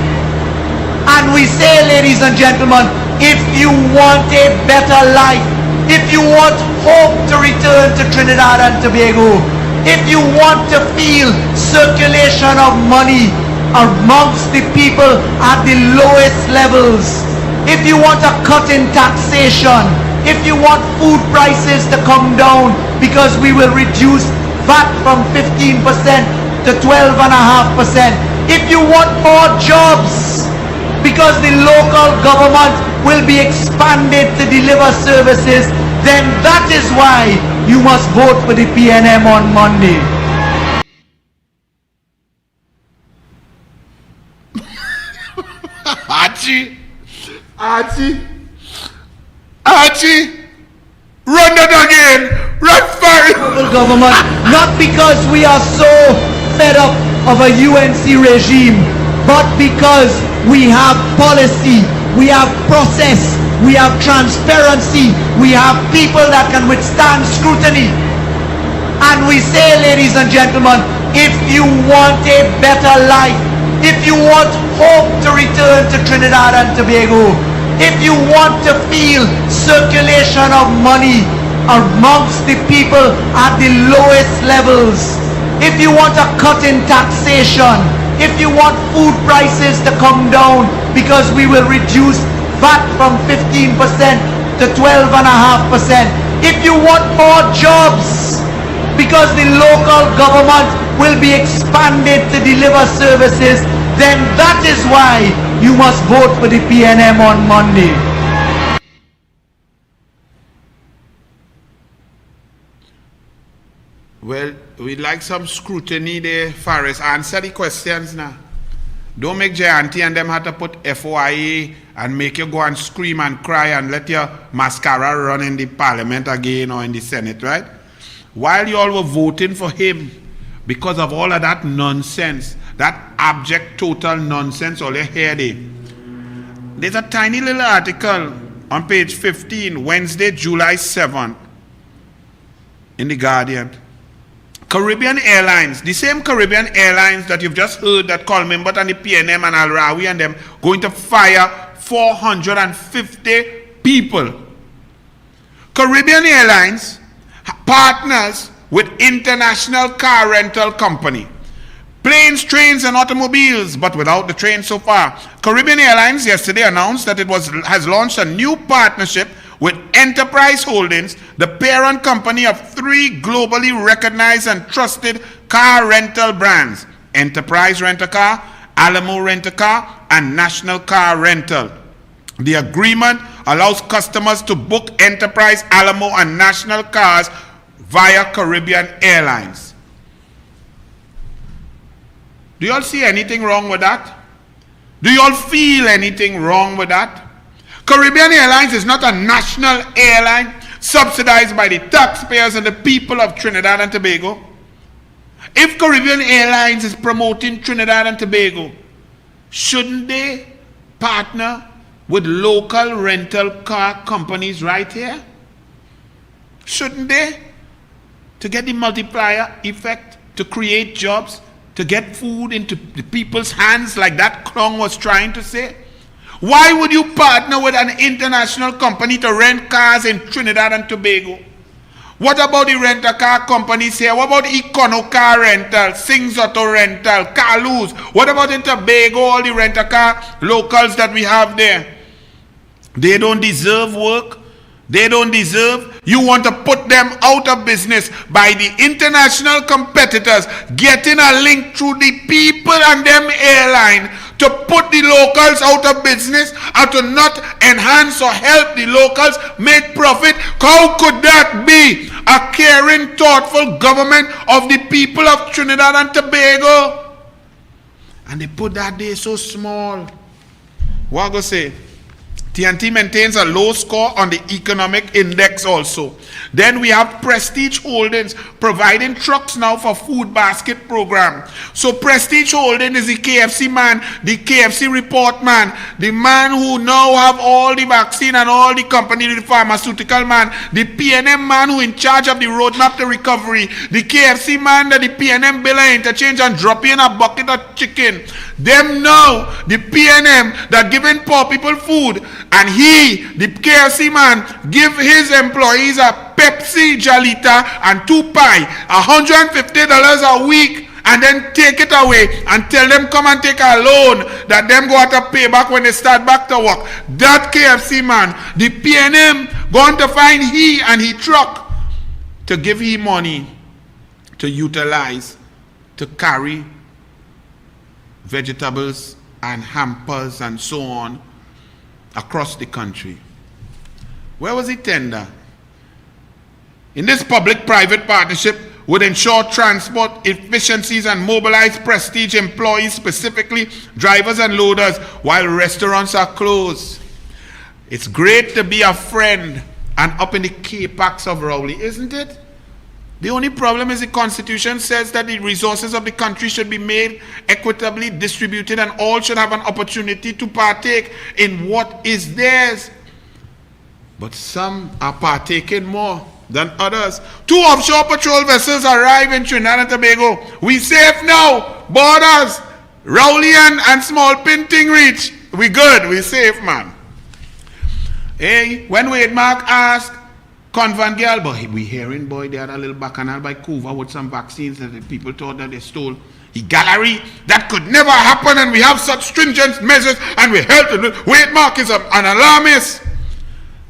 And we say, ladies and gentlemen, if you want a better life, if you want hope to return to Trinidad and Tobago, if you want to feel circulation of money amongst the people at the lowest levels, if you want a cut in taxation, if you want food prices to come down, because we will reduce VAT from 15% to 12.5%, if you want more jobs, because the local government will be expanded to deliver services, then that is why you must vote for the PNM on Monday. Archie, run that again. Run for it. Local government, not because we are so fed up of a UNC regime, but because we have policy, we have process, we have transparency, we have people that can withstand scrutiny. And we say, ladies and gentlemen, if you want a better life, if you want hope to return to Trinidad and Tobago, if you want to feel circulation of money amongst the people at the lowest levels, if you want a cut in taxation, if you want food prices to come down because we will reduce VAT from 15% to 12.5%, if you want more jobs because the local government will be expanded to deliver services, then that is why you must vote for the PNM on Monday. Well, we'd like some scrutiny there, Faris. Answer the questions now. Don't make Jayanti and them have to put FOIA and make you go and scream and cry and let your mascara run in the parliament again or in the Senate, right? While you all were voting for him because of all of that nonsense, that abject total nonsense, all you hear there. There's a tiny little article on page 15, Wednesday, July 7th, in The Guardian. Caribbean Airlines, the same Caribbean Airlines that you've just heard that Colmimbot and the PNM and Al Rawi and them going to fire 450 people. Caribbean Airlines partners with international car rental company. Planes, trains, and automobiles, but without the train so far. Caribbean Airlines yesterday announced that it has launched a new partnership with Enterprise Holdings, the parent company of 3 globally recognized and trusted car rental brands: Enterprise Rent-A-Car, Alamo Rent-A-Car, and National Car Rental. The agreement allows customers to book Enterprise, Alamo, and National cars via Caribbean Airlines. Do you all see anything wrong with that? Do you all feel anything wrong with that? Caribbean Airlines is not a national airline subsidized by the taxpayers and the people of Trinidad and Tobago. If Caribbean Airlines is promoting Trinidad and Tobago, shouldn't they partner with local rental car companies right here? Shouldn't they? To get the multiplier effect, to create jobs, to get food into the people's hands like that clown was trying to say? Why would you partner with an international company to rent cars in Trinidad and Tobago? What about the rent-a-car companies here? What about Econo Car Rental, Sings Auto Rental, Carloos? What about in Tobago, all the rent-a-car locals that we have there? They don't deserve work. They don't deserve. You want to put them out of business by the international competitors getting a link through the people and them airline to put the locals out of business and to not enhance or help the locals make profit. How could that be a caring, thoughtful government of the people of Trinidad and Tobago? And they put that there so small. What I go say? TNT maintains a low score on the economic index also. Then we have Prestige Holdings providing trucks now for food basket program. So Prestige Holdings is the KFC man, the KFC report man, the man who now have all the vaccine and all the company, the pharmaceutical man, the PNM man who in charge of the roadmap to recovery, the KFC man that the PNM bill and interchange and drop in a bucket of chicken. Them now, the PNM that giving poor people food, and he, the KFC man, give his employees a Pepsi Jalita and 2 pie, $150 a week, and then take it away and tell them come and take a loan that them go to pay back when they start back to work. That KFC man, the PNM going to find he and he truck to give he money to utilize to carry vegetables and hampers and so on across the country. Where was the tender? In this public-private partnership would ensure transport efficiencies and mobilize Prestige employees, specifically drivers and loaders, while restaurants are closed. It's great to be a friend and up in the K-Packs of Rowley, isn't it? The only problem is the Constitution says that the resources of the country should be made equitably distributed and all should have an opportunity to partake in what is theirs. But some are partaking more than others. 2 offshore patrol vessels arrive in Trinidad and Tobago. We safe now. Borders, Rowley and Small Pinting reach. We good. We safe, man. Hey, when Wade Mark asked Convan girl, but we hearing, boy, they had a little bacchanal by Cuba with some vaccines that the people thought that they stole. He gallery, that could never happen, and we have such stringent measures, and we help to do. Wade Mark is an alarmist.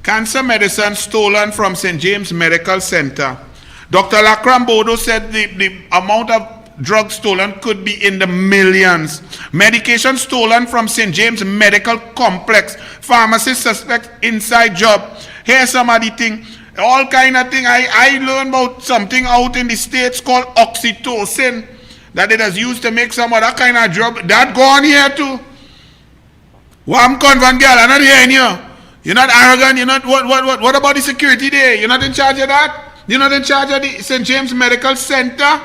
Cancer medicine stolen from St. James Medical Center. Dr. Lakram Bodo said the amount of drugs stolen could be in the millions. Medication stolen from St. James Medical Complex. Pharmacists suspect inside job. Here's some of the thing. All kind of thing. I learned about something out in the States called oxytocin that it has used to make some of that kind of drug. That go on here too. One Convan girl, I'm not hearing you. You're not arrogant. You're not, what about the security there? You're not in charge of that? You're not in charge of the St. James Medical Center?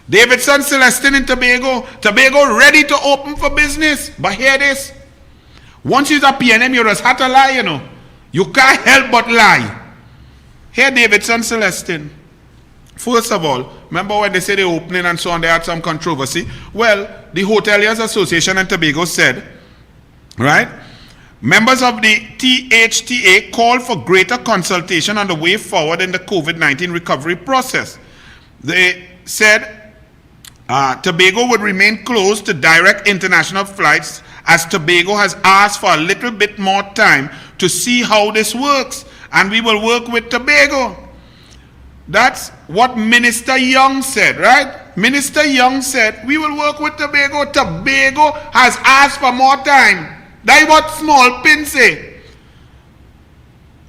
Davidson Celestine in Tobago. Tobago ready to open for business. But hear this. Once you're a PNM, you just have to lie, you know. You can't help but lie. Here, Davidson Celestine. First of all, remember when they say they're opening and so on, they had some controversy? Well, the Hoteliers Association in Tobago said, right, members of the THTA called for greater consultation on the way forward in the COVID-19 recovery process. They said Tobago would remain closed to direct international flights as Tobago has asked for a little bit more time to see how this works, and we will work with Tobago. That's what Minister Young said, right? Minister Young said, we will work with Tobago. Tobago has asked for more time. That's what Small Pin say.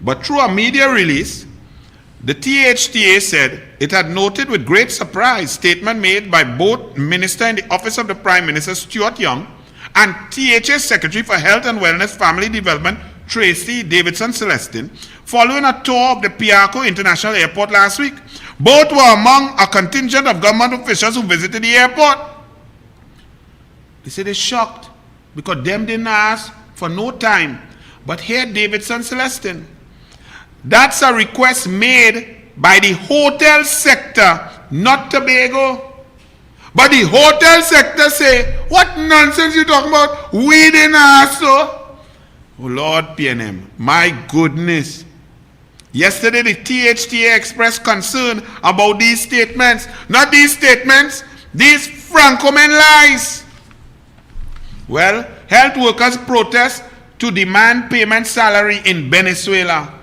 But through a media release, the THTA said it had noted with great surprise statement made by both Minister in the Office of the Prime Minister, Stuart Young, and THA Secretary for Health and Wellness Family Development, Tracy Davidson Celestine, following a tour of the Piarco International Airport last week. Both were among a contingent of government officials who visited the airport. They said they're shocked because them didn't ask for no time. But here Davidson Celestine, that's a request made by the hotel sector, not Tobago. But the hotel sector say, what nonsense you talking about? We didn't ask so. Oh Lord, PNM, my goodness. Yesterday the THTA expressed concern about these statements. Not these statements, these Franco-men lies. Well, health workers protest to demand payment salary in Venezuela.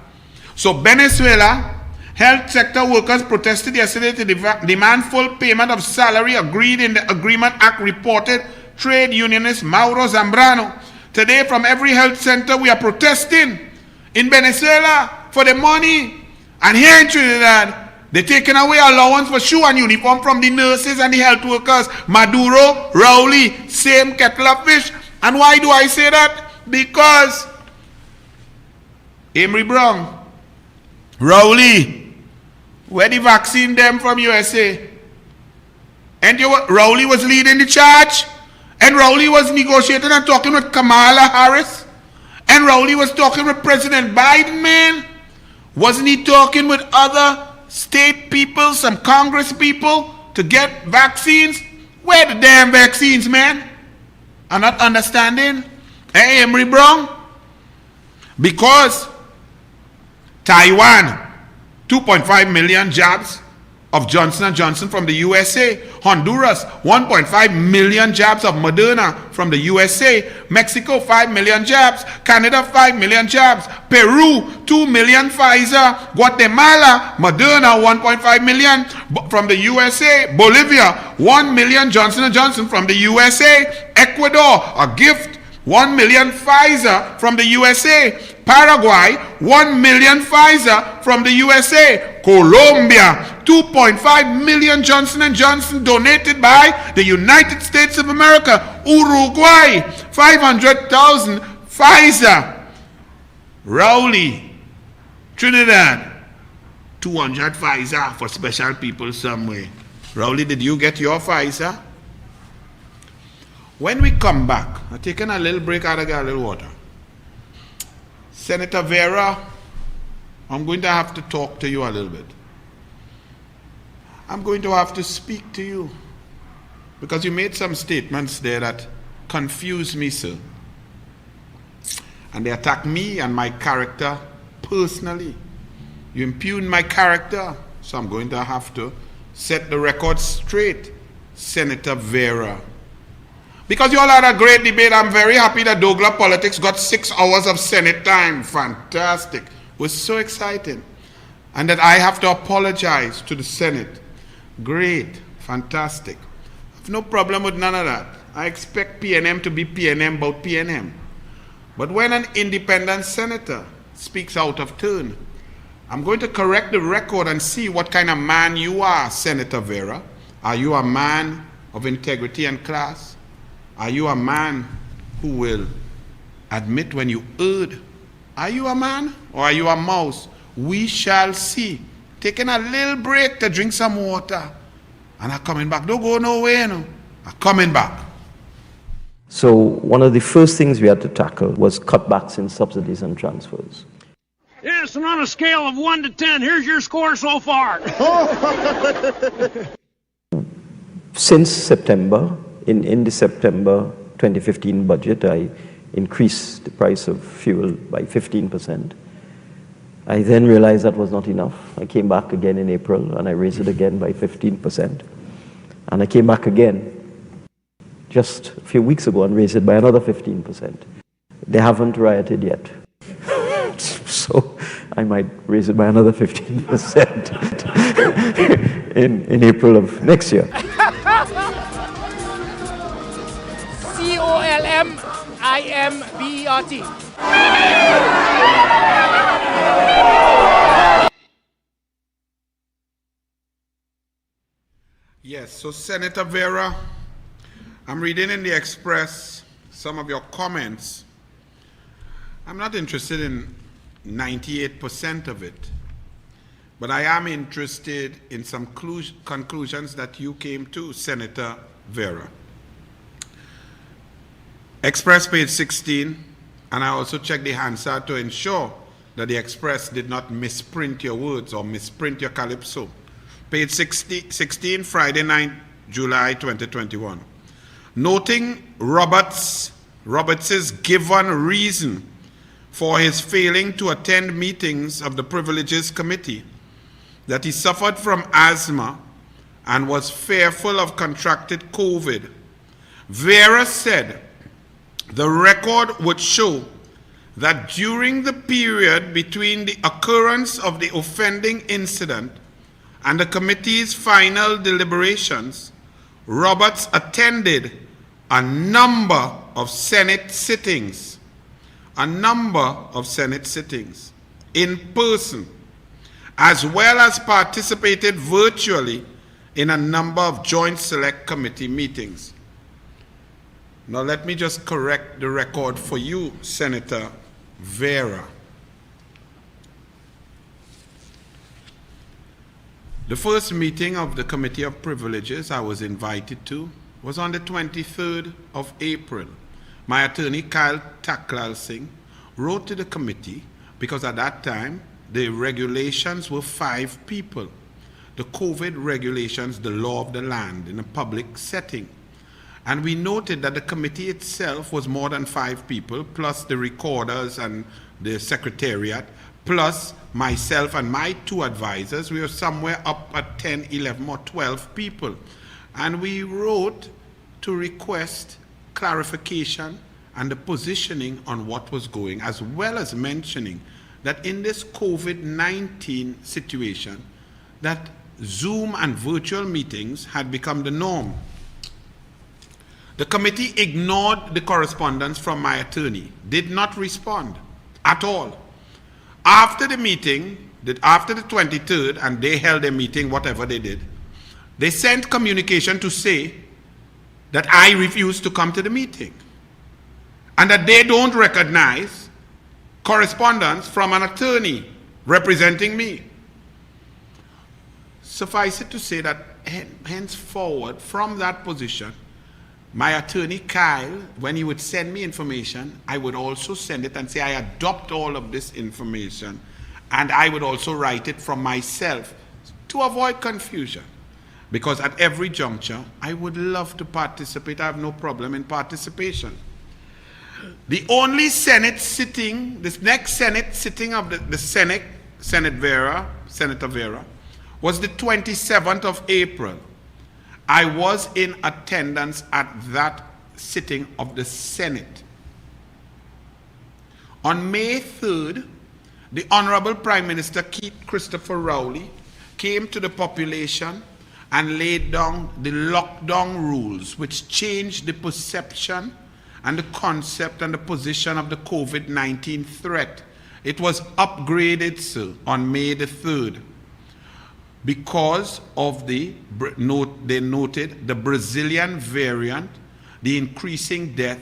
So Venezuela, health sector workers protested yesterday to demand full payment of salary agreed in the Agreement Act, reported trade unionist Mauro Zambrano. Today from every health center we are protesting in Venezuela for the money. And here in Trinidad, they're taking away allowance for shoe and uniform from the nurses and the health workers. Maduro, Rowley, same kettle of fish. And why do I say that? Because Emery Brown, Rowley, where the vaccine them from USA? And Rowley was leading the charge. And Rowley was negotiating and talking with Kamala Harris. And Rowley was talking with President Biden, man. Wasn't he talking with other state people, some Congress people, to get vaccines? Where the damn vaccines, man? I'm not understanding. Hey, Emery Brown. Because Taiwan, 2.5 million jabs of Johnson & Johnson from the USA. Honduras, 1.5 million jabs of Moderna from the USA. Mexico, 5 million jabs. Canada, 5 million jabs. Peru, 2 million Pfizer. Guatemala, Moderna, 1.5 million from the USA. Bolivia, 1 million Johnson & Johnson from the USA. Ecuador, a gift, 1 million Pfizer from the USA. Paraguay, 1 million Pfizer from the USA. Colombia, 2.5 million Johnson & Johnson donated by the United States of America. Uruguay, 500,000 Pfizer. Rowley, Trinidad, 200 Pfizer for special people somewhere. Rowley, did you get your Pfizer? When we come back, I'm taking a little break out of get a little water. Senator Vera, I'm going to have to talk to you a little bit. I'm going to have to speak to you because you made some statements there that confuse me, sir. And they attack me and my character personally. You impugn my character, so I'm going to have to set the record straight, Senator Vera. Because you all had a great debate, I'm very happy that Douglas Politics got 6 hours of Senate time. Fantastic. It was so exciting. And that I have to apologize to the Senate. Great. Fantastic. I have no problem with none of that. I expect PNM to be PNM about PNM. But when an independent senator speaks out of turn, I'm going to correct the record and see what kind of man you are, Senator Vera. Are you a man of integrity and class? Are you a man who will admit when you erred? Are you a man or are you a mouse? We shall see. Taking a little break to drink some water. And I'm coming back. Don't go nowhere, you know. I'm coming back. So one of the first things we had to tackle was cutbacks in subsidies and transfers. Yes, and on a scale of 1 to 10, here's your score so far. Since September, in the September 2015 budget, I increased the price of fuel by 15%. I then realized that was not enough. I came back again in April and I raised it again by 15%. And I came back again just a few weeks ago and raised it by another 15%. They haven't rioted yet. So I might raise it by another 15% in April of next year. COLMIMBERT. Yes, so Senator Vera, I'm reading in the Express some of your comments. I'm not interested in 98% of it, but I am interested in some conclusions that you came to, Senator Vera. Express page 16, and I also checked the Hansard to ensure that the Express did not misprint your words or misprint your calypso. Page 16, Friday 9 July 2021. Noting Roberts's given reason for his failing to attend meetings of the Privileges Committee, that he suffered from asthma and was fearful of contracted COVID, Vera said the record would show that during the period between the occurrence of the offending incident and the committee's final deliberations, Roberts attended a number of Senate sittings in person, as well as participated virtually in a number of Joint Select Committee meetings. Now let me just correct the record for you, Senator Vera. The first meeting of the Committee of Privileges I was invited to was on the 23rd of April. My attorney, Kyle Taklal Singh, wrote to the committee because at that time the regulations were 5 people. The COVID regulations, the law of the land in a public setting. And we noted that the committee itself was more than 5 people, plus the recorders and the secretariat, plus myself and my 2 advisors. We were somewhere up at 10, 11 or 12 people. And we wrote to request clarification and the positioning on what was going, as well as mentioning that in this COVID-19 situation, that Zoom and virtual meetings had become the norm. The committee ignored the correspondence from my attorney, did not respond at all. After the meeting, after the 23rd, and they held a meeting, whatever they did, they sent communication to say that I refused to come to the meeting and that they don't recognize correspondence from an attorney representing me. Suffice it to say that henceforward, from that position, my attorney Kyle, when he would send me information, I would also send it and say, I adopt all of this information, and I would also write it from myself to avoid confusion. Because at every juncture, I would love to participate. I have no problem in participation. The only Senate sitting, this next Senate sitting of the Senate, Senator Vera, was the 27th of April. I was in attendance at that sitting of the Senate. On May 3rd, the Honorable Prime Minister Keith Christopher Rowley came to the population and laid down the lockdown rules, which changed the perception and the concept and the position of the COVID-19 threat. It was upgraded, sir, on May the 3rd because of they noted the Brazilian variant, the increasing death,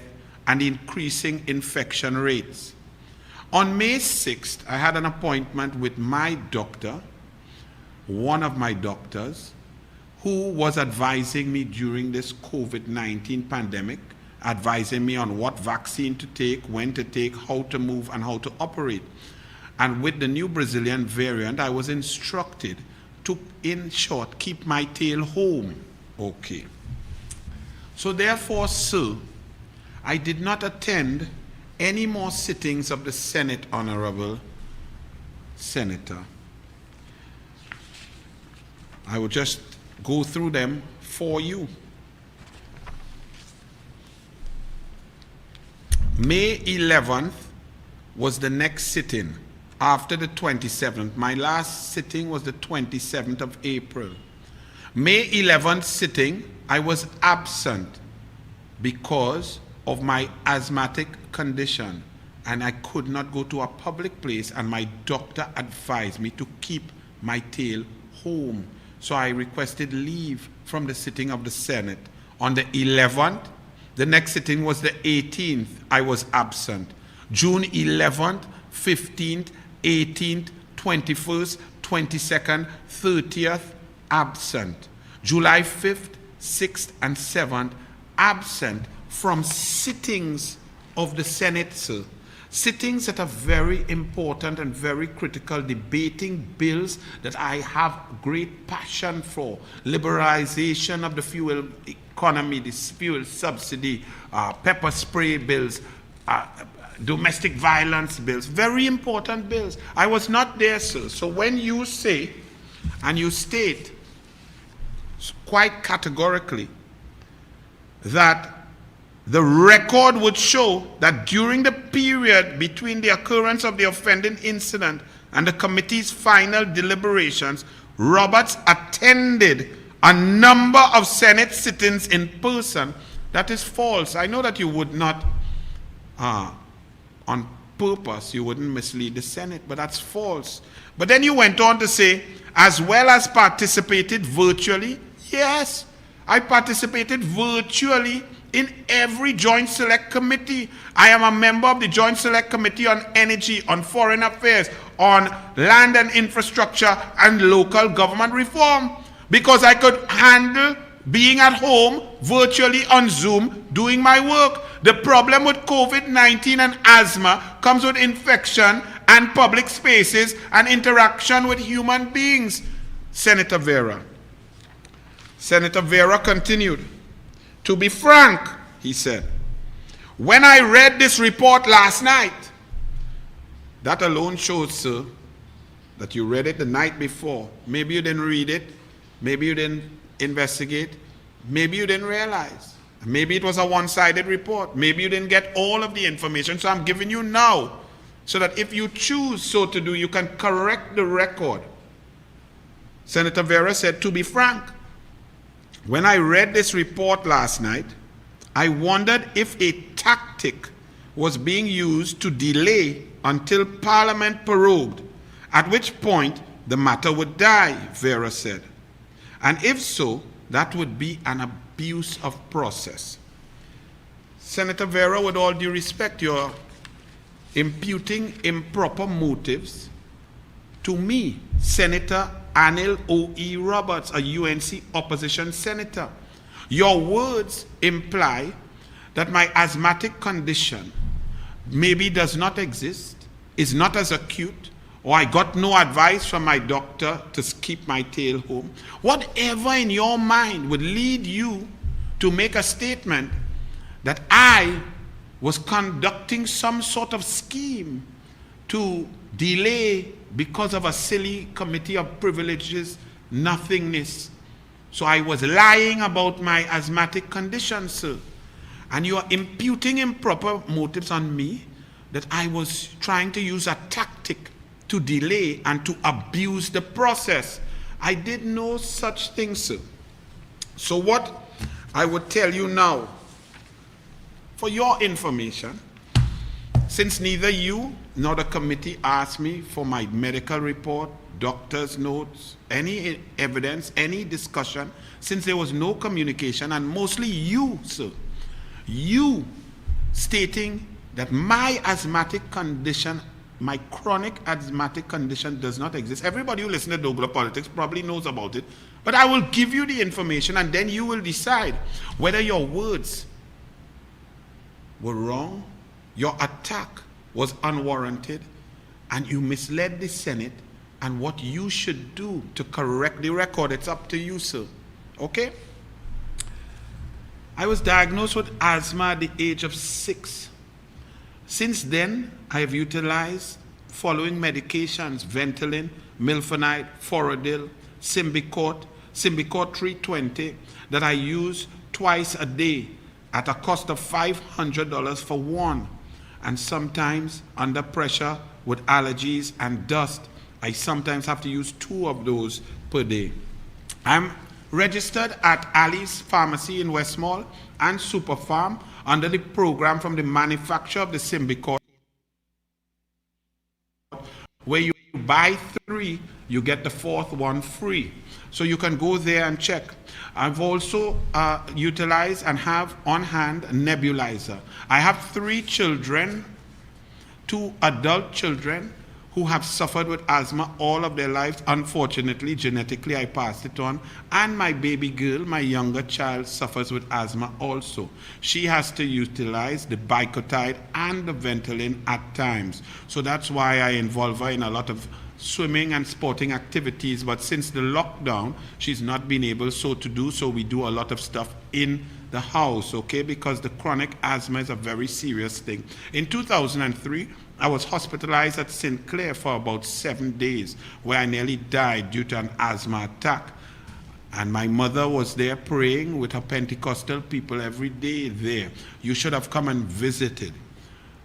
and the increasing infection rates. On May 6th, I had an appointment with my doctor, one of my doctors, who was advising me during this COVID-19 pandemic, advising me on what vaccine to take, when to take, how to move, and how to operate. And with the new Brazilian variant, I was instructed to, in short, keep my tail home. Okay. So therefore, sir, I did not attend any more sittings of the Senate, Honorable Senator. I will just go through them for you. May 11th was the next sitting after the 27th. My last sitting was the 27th of April. May 11th sitting, I was absent because of my asthmatic condition, and I could not go to a public place, and my doctor advised me to keep my tail home. So I requested leave from the sitting of the Senate. On the 11th, the next sitting was the 18th, I was absent. June 11th, 15th, 18th, 21st, 22nd, 30th, absent. July 5th, 6th, and 7th, absent from sittings of the Senate, sir. Sittings that are very important and very critical, debating bills that I have great passion for. Liberalization of the fuel economy, the fuel subsidy, pepper spray bills, domestic violence bills, very important bills. I was not there, sir. So when you say and you state quite categorically that the record would show that during the period between the occurrence of the offending incident and the committee's final deliberations, Roberts attended a number of Senate sittings in person, that is false. I know that you would not, on purpose, you wouldn't mislead the Senate, but that's false. But then you went on to say, as well as participated virtually. Yes, I participated virtually in every Joint Select Committee. I am a member of the Joint Select Committee on Energy, on Foreign Affairs, on Land and Infrastructure, and Local Government Reform, because I could handle being at home virtually on Zoom doing my work. The problem with COVID-19 and asthma comes with infection and public spaces and interaction with human beings. Senator Vera. Senator Vera continued. To be frank, he said, when I read this report last night, that alone shows, sir, that you read it the night before. Maybe you didn't read it. Maybe you didn't investigate. Maybe you didn't realize. Maybe it was a one-sided report. Maybe you didn't get all of the information. So I'm giving you now, so that if you choose so to do, you can correct the record. Senator Vera said, to be frank, when I read this report last night, I wondered if a tactic was being used to delay until Parliament prorogued, at which point the matter would die, Vera said. And if so, that would be an abuse of process. Senator Vera, with all due respect, you're imputing improper motives to me, Senator Anil O.E. Roberts, a UNC opposition senator. Your words imply that my asthmatic condition maybe does not exist, is not as acute, or I got no advice from my doctor to keep my tail home. Whatever in your mind would lead you to make a statement that I was conducting some sort of scheme to delay because of a silly committee of privileges, nothingness. So I was lying about my asthmatic condition, sir. And you are imputing improper motives on me, that I was trying to use a tactic to delay and to abuse the process. I did no such thing, sir. So what I would tell you now, for your information, since neither you nor the committee asked me for my medical report, doctor's notes, any evidence, any discussion, since there was no communication, and mostly you, sir, you stating that my asthmatic condition, my chronic asthmatic condition does not exist. Everybody who listens to Douglas Politics probably knows about it, but I will give you the information and then you will decide whether your words were wrong, your attack was unwarranted, and you misled the Senate, and what you should do to correct the record. It's up to you, sir. Okay? I was diagnosed with asthma at the age of 6. Since then, I have utilized following medications: Ventolin, Milfonide, Forodil, Symbicort 320, that I use twice a day at a cost of $500 for one. And sometimes under pressure with allergies and dust, I sometimes have to use 2 of those per day. I'm registered at Ali's Pharmacy in West Mall and Superfarm under the program from the manufacturer of the Symbicort, where you buy 3, you get the 4th one free. So you can go there and check. I've also utilized and have on hand a nebulizer. I have 3 children, 2 adult children who have suffered with asthma all of their lives. Unfortunately, genetically, I passed it on. And my baby girl, my younger child, suffers with asthma also. She has to utilize the Bicotide and the Ventolin at times. So that's why I involve her in a lot of swimming and sporting activities. But since the lockdown, she's not been able so to do, so we do a lot of stuff in the house, okay? Because the chronic asthma is a very serious thing. In 2003, I was hospitalized at St. Clair for about 7 days, where I nearly died due to an asthma attack. And my mother was there praying with her Pentecostal people every day there. You should have come and visited.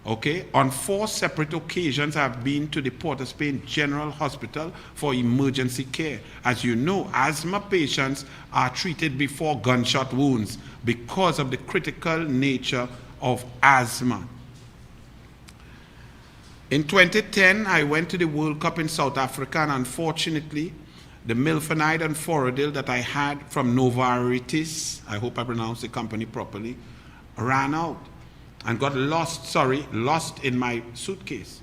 Okay? On 4 separate occasions, I've been to the Port of Spain General Hospital for emergency care. As you know, asthma patients are treated before gunshot wounds because of the critical nature of asthma. In 2010, I went to the World Cup in South Africa, and unfortunately, the Milfonide and Forodil that I had from Novartis, I hope I pronounced the company properly, ran out and got lost in my suitcase.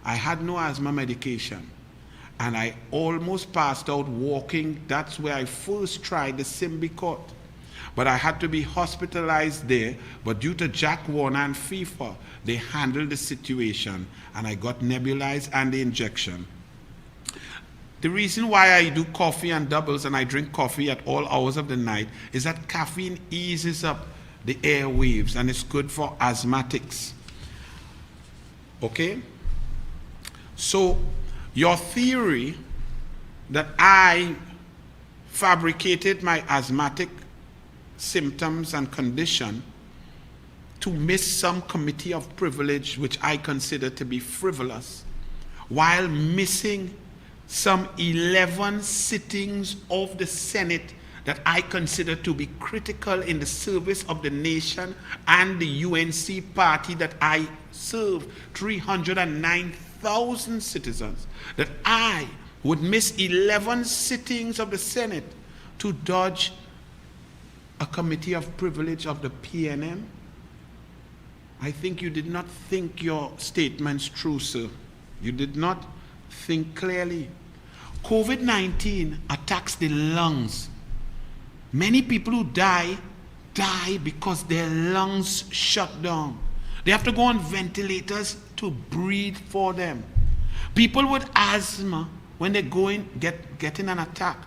I had no asthma medication, and I almost passed out walking. That's where I first tried the Symbicort. But I had to be hospitalized there, but due to Jack Warner and FIFA, they handled the situation, and I got nebulized and the injection. The reason why I do coffee and doubles and I drink coffee at all hours of the night is that caffeine eases up the airwaves, and it's good for asthmatics. Okay? So your theory that I fabricated my asthmatic symptoms and condition to miss some committee of privilege, which I consider to be frivolous, while missing some 11 sittings of the Senate that I consider to be critical in the service of the nation and the UNC party that I serve, 309,000 citizens, that I would miss 11 sittings of the Senate to dodge a committee of privilege of the PNM? I think you did not think your statements true, sir. You did not think clearly. COVID-19 attacks the lungs. Many people who die because their lungs shut down. They have to go on ventilators to breathe for them. People with asthma, when they go in, getting an attack,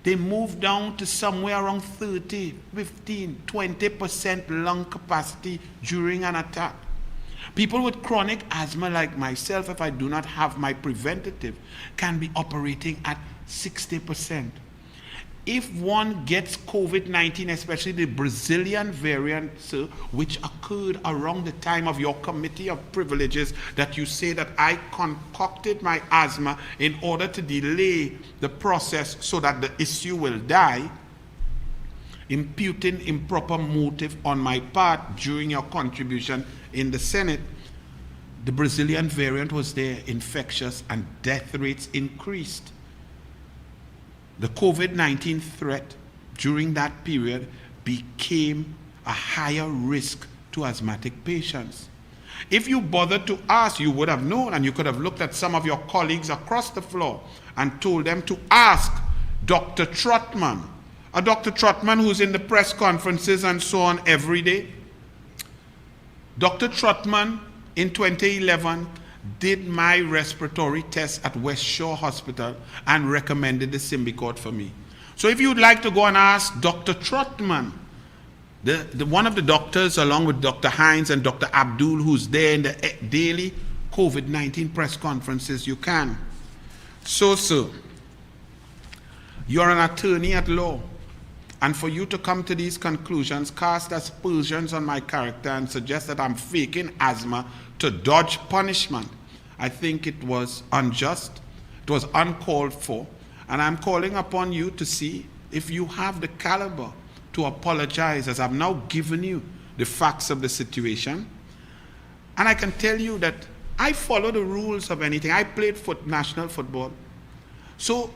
they move down to somewhere around 30, 15, 20% lung capacity during an attack. People with chronic asthma like myself, if I do not have my preventative, can be operating at 60%. If one gets COVID-19, especially the Brazilian variant, sir, which occurred around the time of your committee of privileges, that you say that I concocted my asthma in order to delay the process so that the issue will die, imputing improper motive on my part during your contribution in the Senate, the Brazilian variant was there, infectious, and death rates increased. The COVID-19 threat during that period became a higher risk to asthmatic patients. If you bothered to ask, you would have known, and you could have looked at some of your colleagues across the floor and told them to ask Dr. Trotman, a Dr. Trotman who's in the press conferences and so on every day. Dr. Trotman in 2011 did my respiratory test at West Shore Hospital and recommended the Symbicort for me. So if you'd like to go and ask Dr. Trotman, one of the doctors along with Dr. Hines and Dr. Abdul, who's there in the daily COVID-19 press conferences, you can. So, sir, you're an attorney at law, and for you to come to these conclusions, cast aspersions on my character and suggest that I'm faking asthma to dodge punishment, I think it was unjust, it was uncalled for, and I'm calling upon you to see if you have the caliber to apologize, as I've now given you the facts of the situation. And I can tell you that I follow the rules of anything. I played national football. So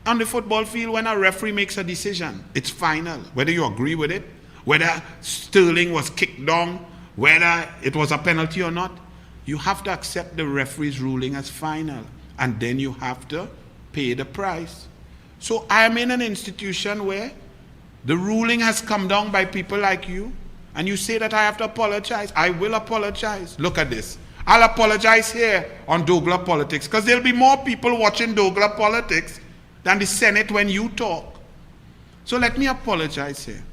on the football field, when a referee makes a decision, it's final, whether you agree with it, whether Sterling was kicked down, whether it was a penalty or not, you have to accept the referee's ruling as final, and then you have to pay the price. So I am in an institution where the ruling has come down by people like you, and you say that I have to apologize. I will apologize. Look at this. I'll apologize here on Douglas Politics, because there'll be more people watching Douglas Politics than the Senate when you talk. So let me apologize here.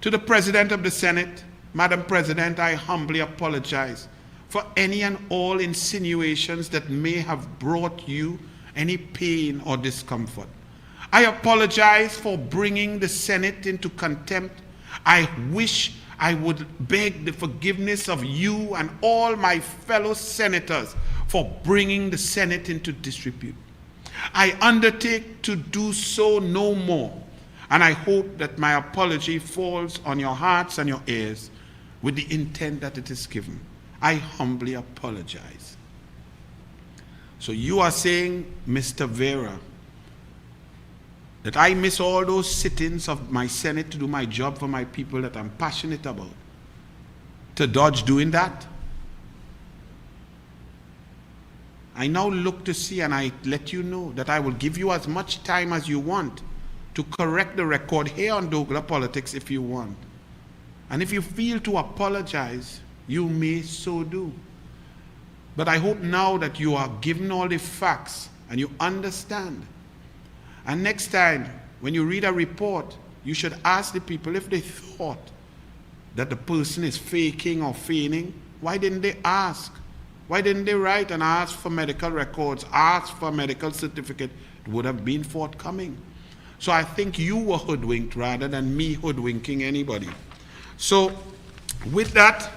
To the President of the Senate, Madam President, I humbly apologize for any and all insinuations that may have brought you any pain or discomfort. I apologize for bringing the Senate into contempt. I wish I would beg the forgiveness of you and all my fellow senators for bringing the Senate into disrepute. I undertake to do so no more, and I hope that my apology falls on your hearts and your ears with the intent that it is given. I humbly apologize. So you are saying, Mr. Vera, that I miss all those sit-ins of my Senate to do my job for my people that I'm passionate about, to dodge doing that? I now look to see, and I let you know that I will give you as much time as you want to correct the record here on Douglas Politics if you want. And if you feel to apologize, you may so do. But I hope now that you are given all the facts and you understand. And next time, when you read a report, you should ask the people if they thought that the person is faking or feigning. Why didn't they ask? Why didn't they write and ask for medical records, ask for a medical certificate? It would have been forthcoming. So I think you were hoodwinked rather than me hoodwinking anybody. So with that,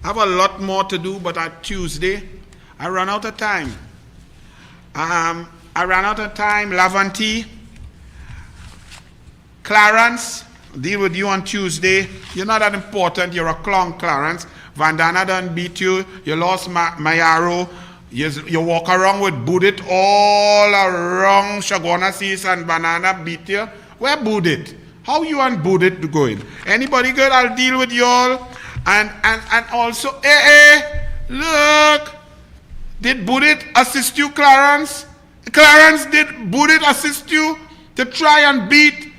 I have a lot more to do, but on Tuesday, I ran out of time. Lavanti, Clarence, deal with you on Tuesday. You're not that important. You're a clown, Clarence. Vandana done beat you. You lost Mayaro. You walk around with Budit all around Shagona Seas and Banana beat you. Where Budit? How you and Budit going? Anybody good? I'll deal with you all. And also, look. Did Budit assist you, Clarence? Clarence, did Budit assist you to try and beat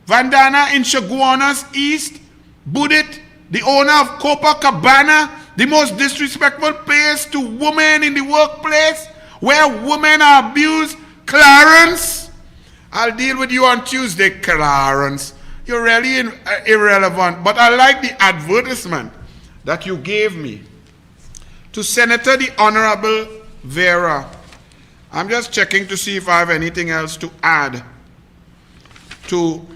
Vandana in Chaguanas East? Budit, the owner of Copacabana, the most disrespectful place to women in the workplace, where women are abused. Clarence, I'll deal with you on Tuesday, Clarence. You're really irrelevant, but I like the advertisement that you gave me. To Senator the Honorable Vera, I'm just checking to see if I have anything else to add to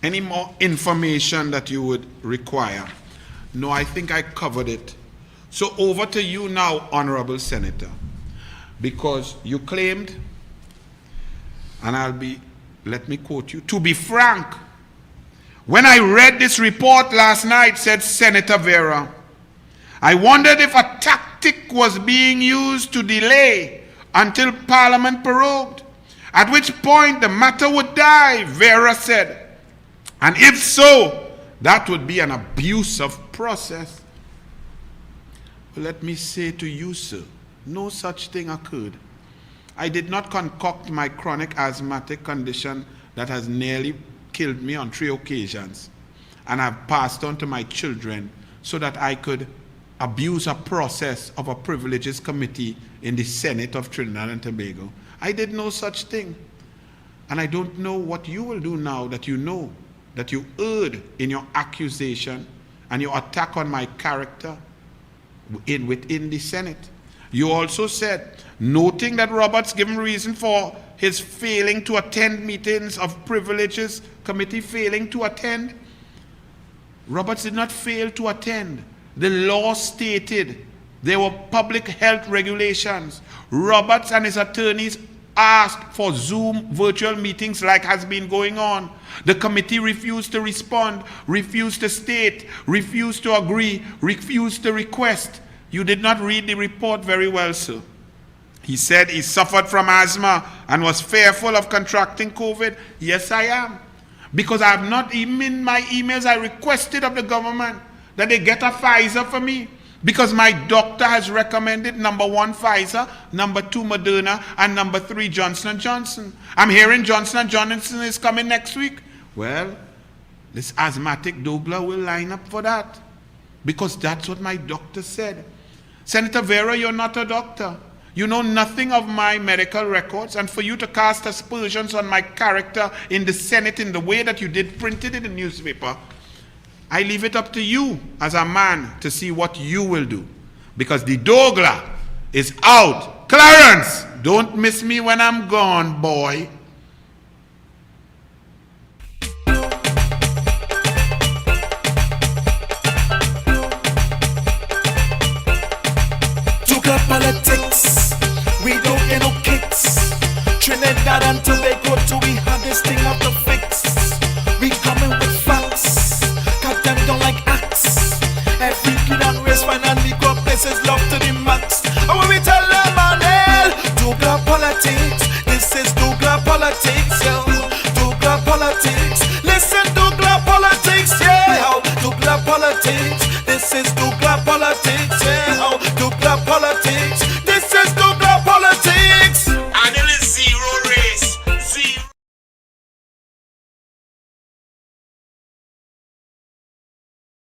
any more information that you would require. No, I think I covered it. So over to you now, Honorable Senator, because you claimed, and let me quote you, to be frank, when I read this report last night, said Senator Vera, I wondered if a tactic was being used to delay until Parliament prorogued, at which point the matter would die, Vera said. And if so, that would be an abuse of process. Well, let me say to you, sir, no such thing occurred. I did not concoct my chronic asthmatic condition that has nearly killed me on 3 occasions, and I've passed on to my children so that I could abuse a process of a privileges committee in the Senate of Trinidad and Tobago. I did no such thing. And I don't know what you will do now that you know that you erred in your accusation and your attack on my character within the Senate. You also said, noting that Roberts given reason for his failing to attend meetings of privileges committee, failing to attend. Roberts did not fail to attend. The law stated there were public health regulations. Roberts and his attorneys asked for Zoom virtual meetings like has been going on. The committee refused to respond, refused to state, refused to agree, refused to request. You did not read the report very well, sir. He said he suffered from asthma and was fearful of contracting COVID. Yes, I am. Because I have not, even in my emails, I requested of the government that they get a Pfizer for me. Because my doctor has recommended number 1 Pfizer, number 2 Moderna, and number 3 Johnson & Johnson. I'm hearing Johnson & Johnson is coming next week. Well, this asthmatic Douglas will line up for that. Because that's what my doctor said. Senator Vera, you're not a doctor. You know nothing of my medical records, and for you to cast aspersions on my character in the Senate in the way that you did, printed in the newspaper, I leave it up to you as a man to see what you will do. Because the Douglas is out. Clarence, don't miss me when I'm gone, boy. Douglas politics, we don't get no kicks. Trinidad and Tobago, do we have this thing out the fix? We coming with facts, cut them down like axe. Every kid and race finally got places love to the max. And when we tell them on hell, Douglas politics, this is Douglas politics, yo. Douglas politics, listen Douglas politics, yeah. Douglas politics,